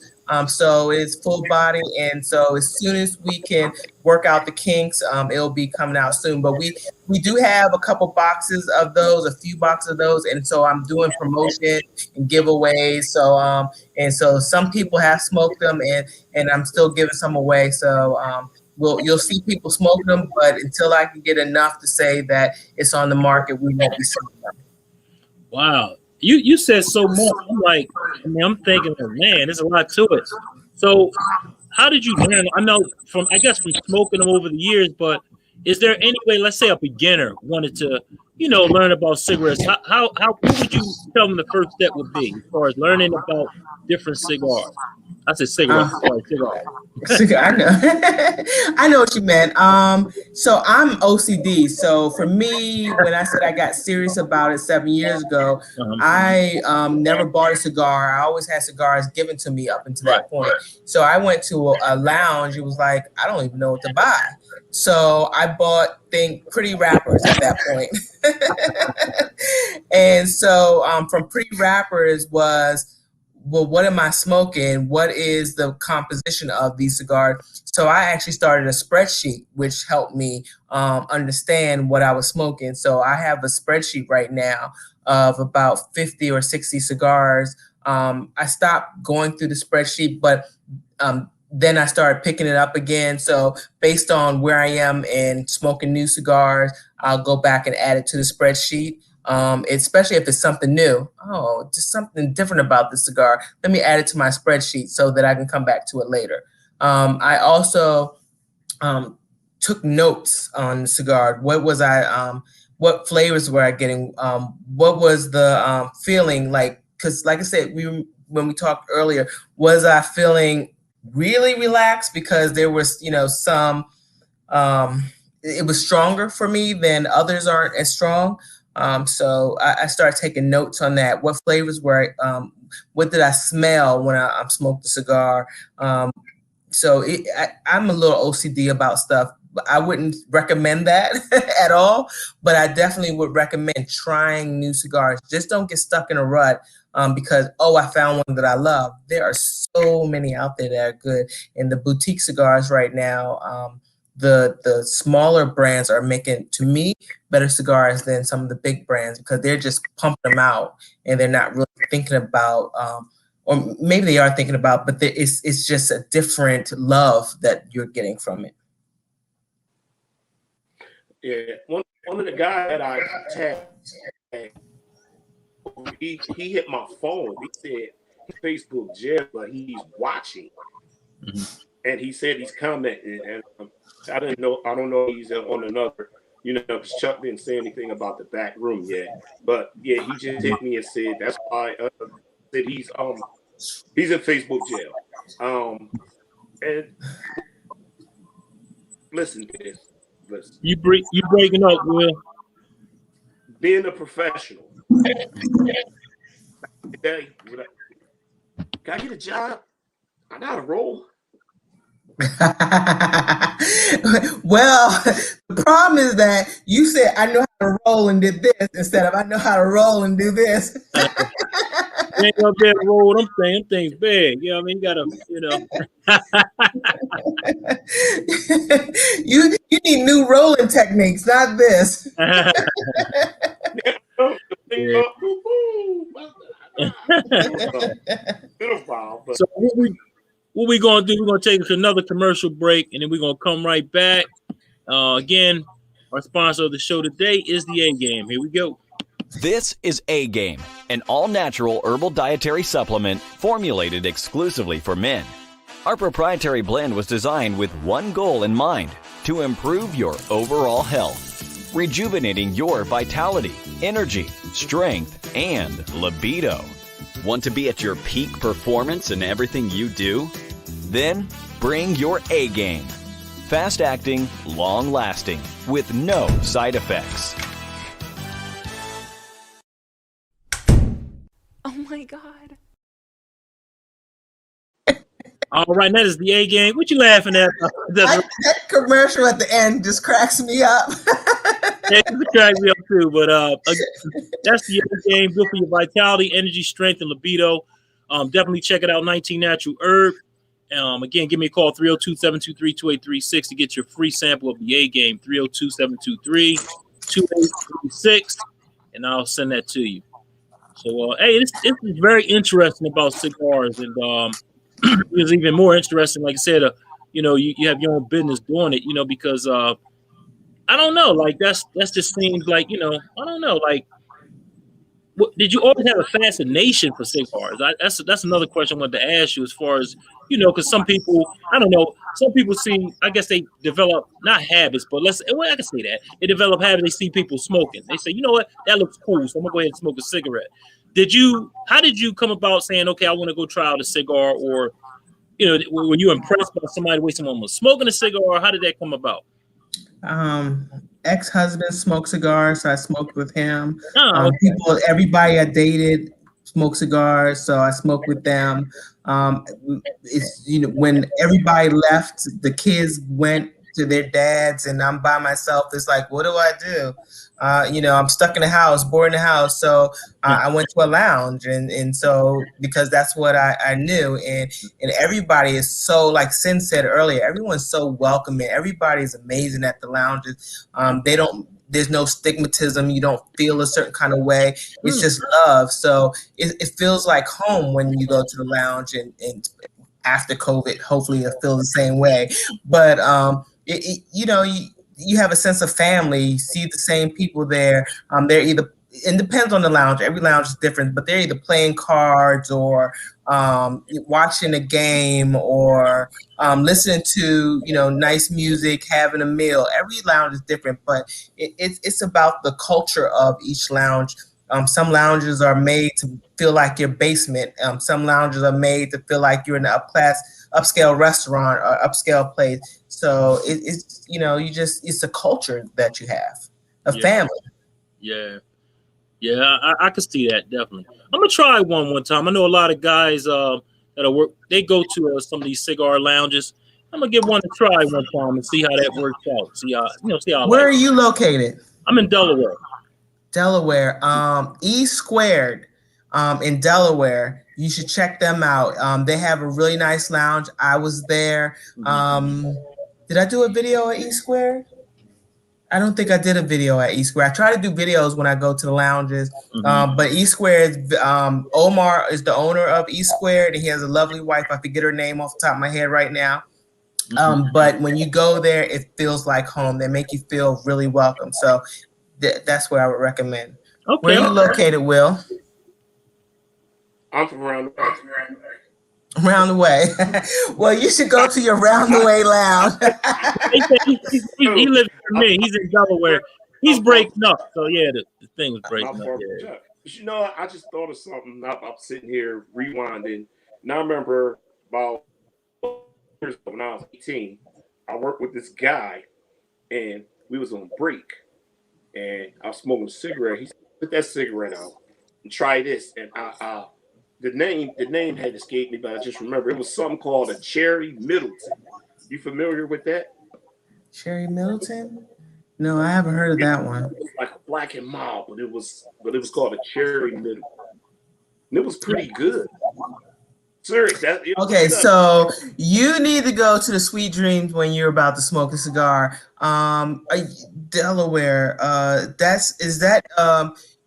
So it's full body, and so as soon as we can work out the kinks, it'll be coming out soon. But we do have a couple boxes of those, a few boxes of those, and so I'm doing promotion and giveaways. So and so some people have smoked them, and I'm still giving some away. So you'll see people smoking them, but until I can get enough to say that it's on the market, we won't be selling them. Wow. You said so much. I'm thinking, man, there's a lot to it. So how did you learn? I know from smoking them over the years, but is there any way, let's say a beginner wanted to, learn about cigarettes, how what would you tell them the first step would be as far as learning about different cigars? I said cigarettes, cigar. I know. I know what you meant. So I'm OCD. So for me, when I said I got serious about it 7 years ago, I never bought a cigar. I always had cigars given to me up until that point. So I went to a lounge. It was like, I don't even know what to buy. So I bought Pretty Wrappers at that point. And so from Pretty Wrappers was, well, what am I smoking? What is the composition of these cigars? So I actually started a spreadsheet, which helped me understand what I was smoking. So I have a spreadsheet right now of about 50 or 60 cigars. I stopped going through the spreadsheet, but then I started picking it up again. So based on where I am and smoking new cigars, I'll go back and add it to the spreadsheet. Especially if it's something new. Oh, just something different about the cigar. Let me add it to my spreadsheet so that I can come back to it later. I also took notes on the cigar. What was what flavors were I getting? What was the feeling like? Because like I said, when we talked earlier, was I feeling really relaxed because there was, some, it was stronger for me than others aren't as strong. So I started taking notes on that. What flavors were, what did I smell when I smoked the cigar? So I'm a little OCD about stuff. I wouldn't recommend that at all, but I definitely would recommend trying new cigars. Just don't get stuck in a rut because, I found one that I love. There are so many out there that are good. And the boutique cigars right now, the smaller brands are making, to me, better cigars than some of the big brands because they're just pumping them out and they're not really thinking about, or maybe they are thinking about, but it's just a different love that you're getting from it. Yeah, one of the guys that I tagged, he hit my phone. He said Facebook jail, but he's watching, and he said he's commenting, and I don't know if he's on another. Because Chuck didn't say anything about the back room yet, but yeah, he just hit me and said that's why that he's in Facebook jail. And listen to this. Listen. You breaking up, Will. Being a professional. Hey, can I get a job? I got a role. Well, the problem is that you said I know how to roll and did this instead of I know how to roll and do this. You ain't up there to roll them things big. You know what I mean? You gotta, you need new rolling techniques, not this. Yeah. So what we gonna do? We're gonna take another commercial break, and then we're gonna come right back. Again, our sponsor of the show today is the A Game. Here we go. This is A Game, an all-natural herbal dietary supplement formulated exclusively for men. Our proprietary blend was designed with one goal in mind: to improve your overall health, rejuvenating your vitality, energy, strength, and libido. Want to be at your peak performance in everything you do? Then bring your A Game. Fast-acting, long-lasting, with no side effects. Oh my God. All right, that is the A Game. What you laughing at? That commercial at the end just cracks me up. It cracks me up too. But that's the A Game. Good for your vitality, energy, strength, and libido. Definitely check it out. 19 Natural Herb. Again, give me a call, 302-723-2836 to get your free sample of the A Game, 302-723-2836, and I'll send that to you. So, hey, this is very interesting about cigars, and it's even more interesting, like I said, you have your own business doing it, because I don't know, like that's just seems like, I don't know, like, did you always have a fascination for cigars? That's another question I wanted to ask you, as far as, because some people, I don't know, some people see, I guess they develop, not habits, but I can say that. They develop habits, they see people smoking. They say, you know what, that looks cool, so I'm going to go ahead and smoke a cigarette. How did you come about saying, okay, I want to go try out a cigar, or, were you impressed by the way someone was smoking a cigar? How did that come about? Ex-husband smoked cigars, so I smoked with him. Okay. Everybody I dated smoked cigars, so I smoked with them. It's when everybody left, the kids went to their dads, and I'm by myself. It's like, what do I do? I'm stuck in the house, bored in the house. So I went to a lounge, and so because that's what I knew, and everybody is so, like Sin said earlier, everyone's so welcoming. Everybody's amazing at the lounges. There's no stigmatism. You don't feel a certain kind of way. It's just love. So it feels like home when you go to the lounge, and after COVID, hopefully it'll feel the same way. But you have a sense of family. You see the same people there. They're either, it depends on the lounge. Every lounge is different, but they're either playing cards or watching a game or listening to nice music, having a meal. Every lounge is different, but it's about the culture of each lounge. Some lounges are made to feel like your basement. Some lounges are made to feel like you're in an upscale restaurant or upscale place. So it's it's a culture that you have, a family. Yeah, I can see that, definitely. I'm gonna try one time. I know a lot of guys that work. They go to some of these cigar lounges. I'm gonna give one a try one time and see how that works out. See how. Where are you located? I'm in Delaware. Delaware, E Squared, in Delaware. You should check them out. They have a really nice lounge. I was there. Did I do a video at E Squared? I don't think I did a video at E Squared. I try to do videos when I go to the lounges. But E Squared, Omar is the owner of E Squared, and he has a lovely wife. I forget her name off the top of my head right now. But when you go there, it feels like home. They make you feel really welcome. So that's where I would recommend. Okay. Where are you located, Will? I'm from around the way. Well, you should go to your Round the Way lounge. he lives with me. He's in Delaware. He's breaking up. So yeah, the thing was breaking up. Yeah. But I just thought of something. I'm sitting here rewinding. And I remember about years ago when I was 18, I worked with this guy, and we was on break. And I was smoking a cigarette. He said, "Put that cigarette out and try this." And the name had escaped me, but I just remember it was something called a Cherry Middleton. You familiar with that? Cherry Middleton? No, I haven't heard of that one. It was like a Black and Mild, but it was called a Cherry Middleton. And it was pretty good. Serious. Okay, so you need to go to the Sweet Dreams when you're about to smoke a cigar. Delaware.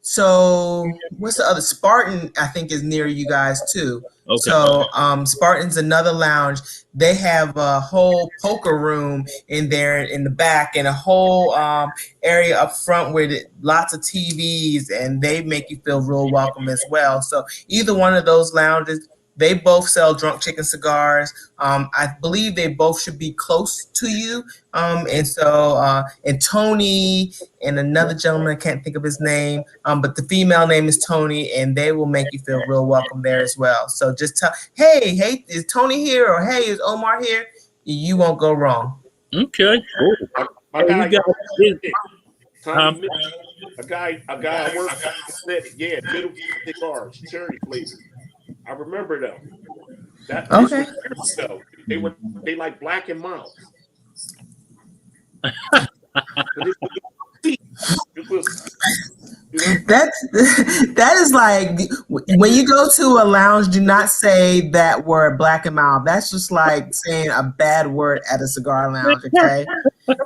So what's the other? Spartan, I think, is near you guys too. Okay. So Spartan's another lounge. They have a whole poker room in there in the back, and a whole area up front with lots of TVs, and they make you feel real welcome as well. So either one of those lounges. They both sell drunk chicken cigars. I believe they both should be close to you. And Tony and another gentleman, I can't think of his name, but the female name is Tony, and they will make you feel real welcome there as well. So just tell, hey, is Tony here? Or hey, is Omar here? You won't go wrong. Okay, cool. My guy, a guy I work said, yeah, middle cigars, cherry flavor. I remember them. Okay. They like black and mild. That is like when you go to a lounge, do not say that word black and mild. That's just like saying a bad word at a cigar lounge. Okay,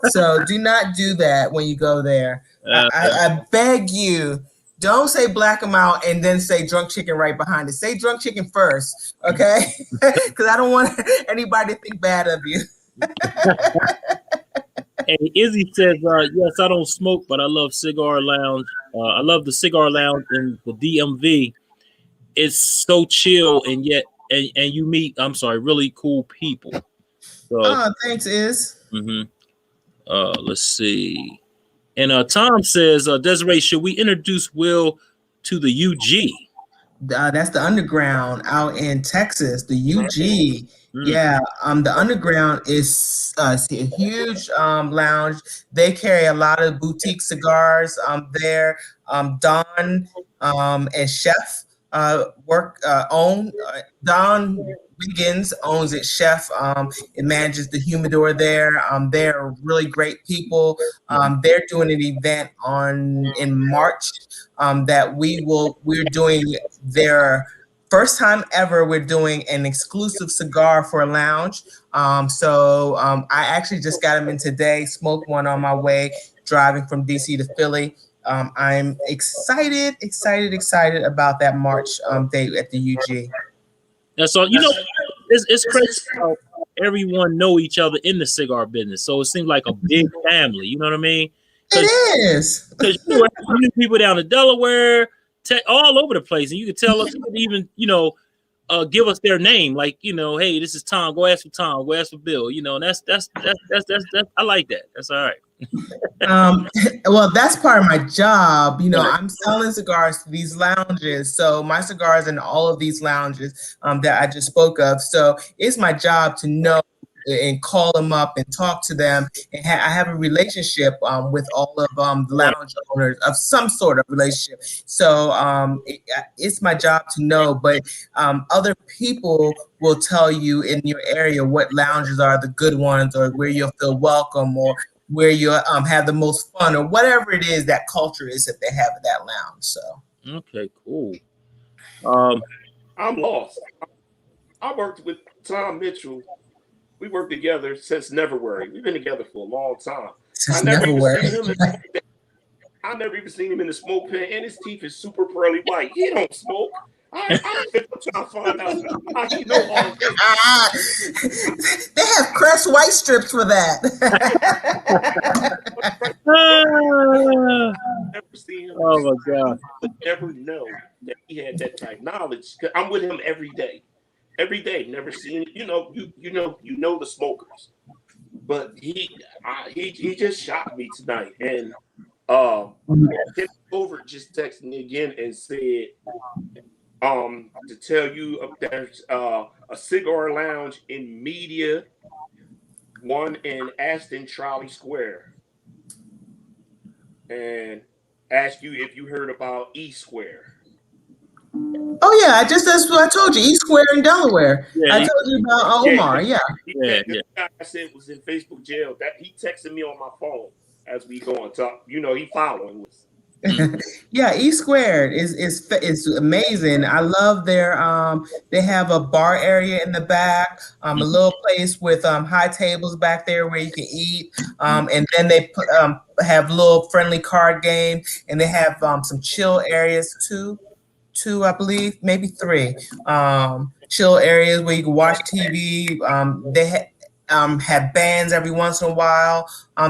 so do not do that when you go there. I beg you. Don't say black and mild and then say drunk chicken right behind it. Say drunk chicken first, okay? Because I don't want anybody to think bad of you. And Izzy says, yes, I don't smoke, but I love cigar lounge. I love the cigar lounge in the DMV. It's so chill, and yet, and you meet, really cool people. So, thanks, Iz. Let's see. And Tom says, Desiree, should we introduce Will to the UG? That's the underground out in Texas, the UG. Yeah, the underground is a huge lounge. They carry a lot of boutique cigars there. Don and Chef own. Don Wiggins owns it. Chef it manages the humidor there. They're really great people. They're doing an event in March that we're doing their first time ever. We're doing an exclusive cigar for a lounge. So I actually just got them in today. Smoked one on my way driving from DC to Philly. I'm excited about that March date at the UG. That's all. It's crazy how everyone know each other in the cigar business. So it seems like a big family. You know what I mean? It is. Because you knew people down in Delaware, all over the place, and you could tell us even give us their name. Like hey, this is Tom. Go ask for Tom. Go ask for Bill. And that's I like that. That's all right. Well, that's part of my job. I'm selling cigars to these lounges. So my cigars in all of these lounges that I just spoke of. So it's my job to know and call them up and talk to them. And I have a relationship with all of the lounge owners of some sort of relationship. So it's my job to know, but other people will tell you in your area what lounges are the good ones, or where you'll feel welcome, or where you have the most fun, or whatever it is that culture is that they have at that lounge. So okay, cool. I'm lost. I worked with Tom Mitchell. We worked together since Neverworry. We've been together for a long time. I never even seen him in the smoke pen, and his teeth is super pearly white. He don't smoke. I'm trying to find out how he know all this. They have Crest white strips for that. Never seen him. Oh my God! Never know that he had that type of knowledge. I'm with him every day. Every day, never seen it. You know the smokers, but he just shocked me tonight. And over just texted me again and said to tell you there's a cigar lounge in Media, one in Aston Trolley Square, and ask you if you heard about E Square. Oh yeah, that's what I told you. East Square in Delaware. Yeah, I told you about Omar. Yeah. The guy I said was in Facebook jail. That he texted me on my phone as we go and talk. He following us. Yeah, E Squared is amazing. I love their they have a bar area in the back, a little place with high tables back there where you can eat. And then they put have little friendly card games, and they have some chill areas too. Two, I believe, maybe three. Chill areas where you can watch TV. Have bands every once in a while.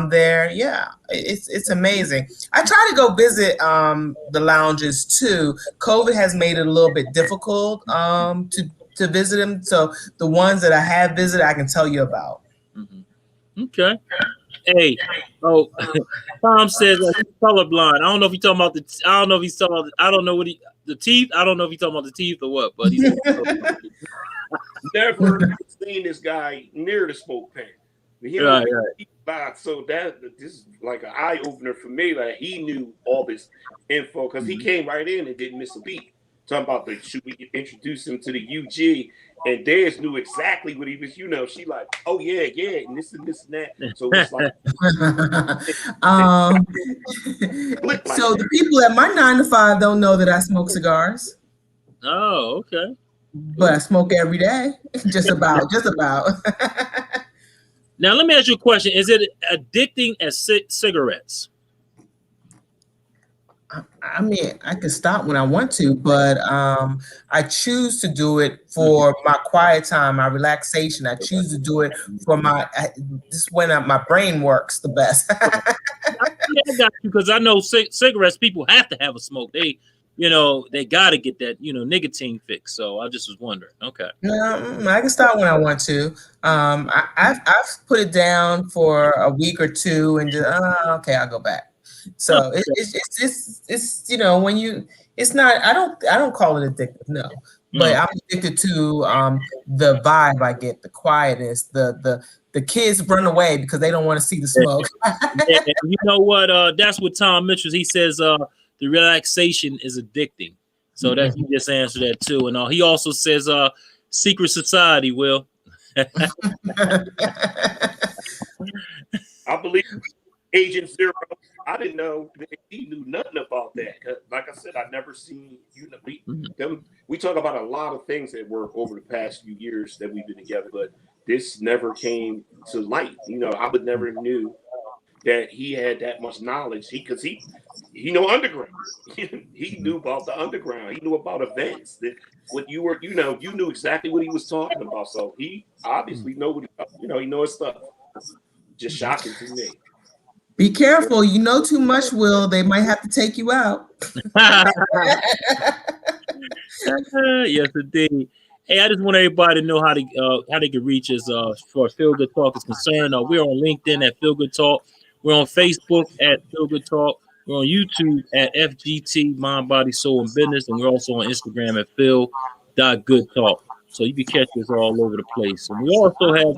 There, yeah, it's amazing. I try to go visit the lounges too. COVID has made it a little bit difficult to visit them. So the ones that I have visited, I can tell you about. Okay. Hey, oh, Tom says he's colorblind. I don't know if he's talking about the. I don't know if he's talking about. I don't know what the teeth. I don't know if he's talking about the teeth or what. But he's never seen this guy near the smoke pan. Right. So this is like an eye opener for me. Like he knew all this info because he came right in and didn't miss a beat. Talking about should we introduce him to the UG? And Dez knew exactly what he was, she like, oh yeah, and this and that. So it's like so the people at my 9 to 5 don't know that I smoke cigars. Oh, okay. But I smoke every day. Just about. Now let me ask you a question. Is it addicting as cigarettes? I mean, I can stop when I want to, but I choose to do it for my quiet time, my relaxation. I choose to do it for this is when my brain works the best. I got you because I know cigarettes. People have to have a smoke. They got to get that nicotine fix. So I just was wondering. Okay. I can stop when I want to. I've put it down for a week or two, and just okay, I'll go back. So it's when you it's not I don't call it addictive, no, but I'm addicted to the vibe I get, the quietness, the kids run away because they don't want to see the smoke. Yeah, you know what? That's what Tom Mitchell, he says. The relaxation is addicting. So that he just answered that too, and he also says secret society. Will I believe Agent Zero. I didn't know that he knew nothing about that. Like I said, I've never seen we talk about a lot of things that were over the past few years that we've been together, but this never came to light. I would never knew that he had that much knowledge. Because he know underground. He knew about the underground. He knew about events that what you were, you knew exactly what he was talking about. So he obviously know what he know his stuff. Just shocking to me. Be careful. You know too much, Will. They might have to take you out. Yes, indeed. Hey, I just want everybody to know how they can reach us for Feel Good Talk is concerned. We're on LinkedIn at Feel Good Talk. We're on Facebook at Feel Good Talk. We're on YouTube at FGT Mind, Body, Soul, and Business, and we're also on Instagram at Feel.GoodTalk. So you can catch us all over the place. And we also have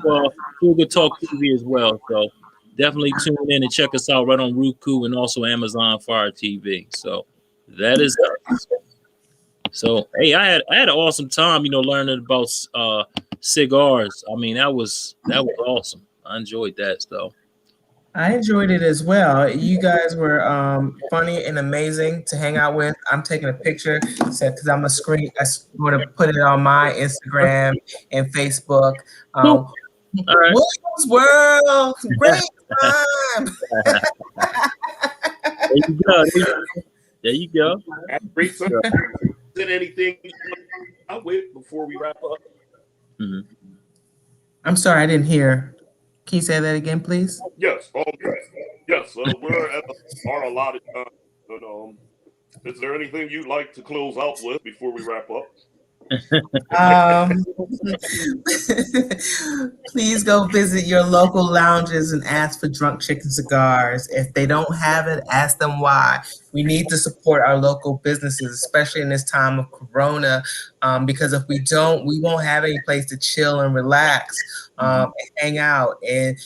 Feel Good Talk TV as well. So definitely tune in and check us out right on Roku and also Amazon Fire TV. So that is us. So hey, I had an awesome time, learning about cigars. I mean, that was awesome. I enjoyed that stuff. I enjoyed it as well. You guys were funny and amazing to hang out with. I'm taking a picture because I'm going to put it on my Instagram and Facebook. All right. Williams World, great time. There you go. Great time. Is there anything you want to with before we wrap up? Mm-hmm. I'm sorry, I didn't hear. Can you say that again, please? Yes. Yes. We're at our allotted time. Is there anything you'd like to close out with before we wrap up? Please go visit your local lounges and ask for Drunk Chicken Cigars. If they don't have it, ask them why. We need to support our local businesses, especially in this time of Corona, because if we don't, we won't have any place to chill and relax and hang out. And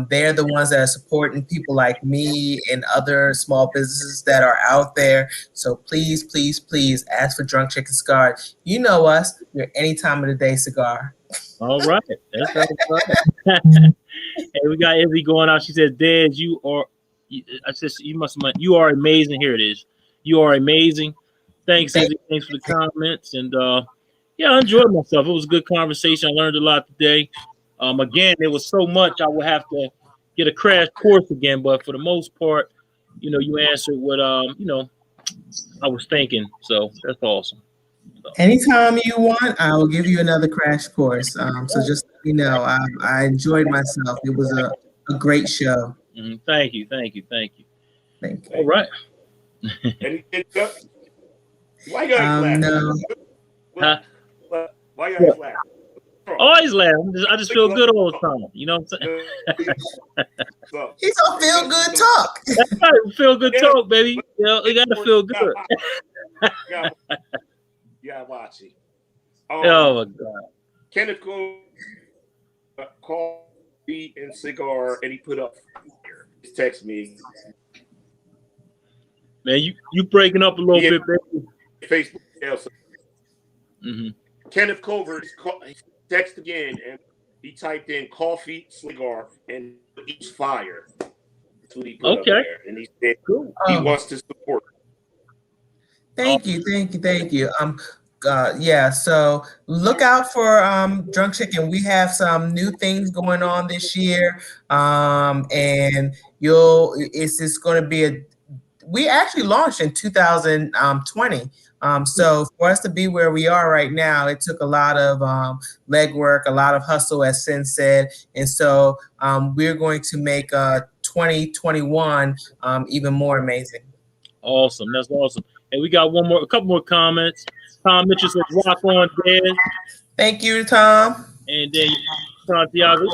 they're the ones that are supporting people like me and other small businesses that are out there. So please, please, please ask for Drunk Chicken Cigar. You know us. We're any time of the day cigar. All right. That's right. Hey, we got Izzy going out. She says, Dad, you are amazing. Here it is. You are amazing. Thanks, Izzy. Thanks for the comments. And yeah, I enjoyed myself. It was a good conversation. I learned a lot today. Again, there was so much I would have to get a crash course again, but for the most part, you answered what I was thinking. So that's awesome. Anytime you want, I will give you another crash course. So just let me know. I enjoyed myself. It was a great show. Thank you. Thank you. All right. Anything else? Why you guys No. laughing? Why you guys laughing? Always laugh. I just feel good all the time. You know what I'm saying? He's on feel good talk. That's right. Feel good talk, baby. You gotta feel good. Yeah, watch it. Oh my God. Kenneth Coon called me and Cigar, and he put up. Just text me. Man, you breaking up a little bit, baby. Facebook. Kenneth Covert text again, and he typed in coffee, cigar, and each fire. That's what he put up there, and he said he wants to support. Thank you. Yeah, so look out for Drunk Chicken. We have some new things going on this year, and it's just going to be we actually launched in 2020. So for us to be where we are right now, it took a lot of legwork, a lot of hustle, as Sin said, and so we're going to make 2021 even more amazing. Awesome, that's awesome. And we got a couple more comments. Tom Mitchell says, "Rock on, Dad." Thank you, Tom. And then Santiago, he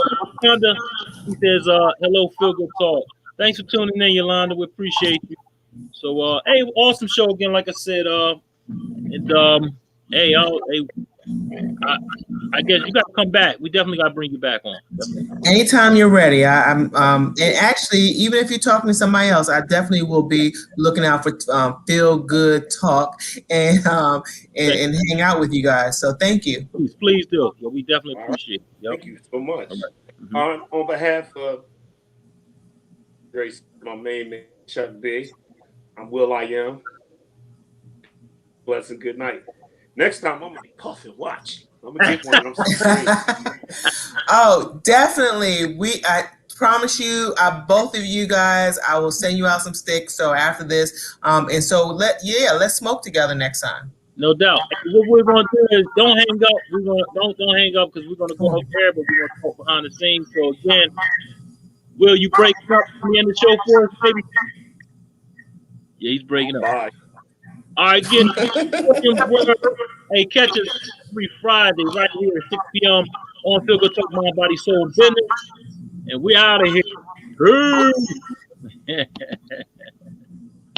says, "Hello, Feel Good Talk." Thanks for tuning in, Yolanda. We appreciate you. So, hey, awesome show again. Like I said, hey, I guess you got to come back. We definitely got to bring you back on. Definitely. Anytime you're ready. And actually, even if you're talking to somebody else, I definitely will be looking out for feel good talk and hang out with you guys. So thank you. Please do. Well, we definitely appreciate it. Yep. Thank you so much. Right. On behalf of Grace, my main man, Chuck B, I'm Will I Am. Bless and good night. Next time I'm gonna be puffing. Watch. I'm gonna get one. Oh, definitely. I promise you, both of you guys, I will send you out some sticks. So after this, and so let's smoke together next time. No doubt. What we're gonna do is don't hang up. We're gonna don't hang up because we're gonna go up there, but we're gonna talk behind the scenes. So again, Will you break up the end of the show for us, baby? Yeah, he's breaking up. Bye. All right, hey, catch us every Friday right here at 6 p.m. on Feel Good Talk, Mind, Body, Soul, Business. And we're out of here.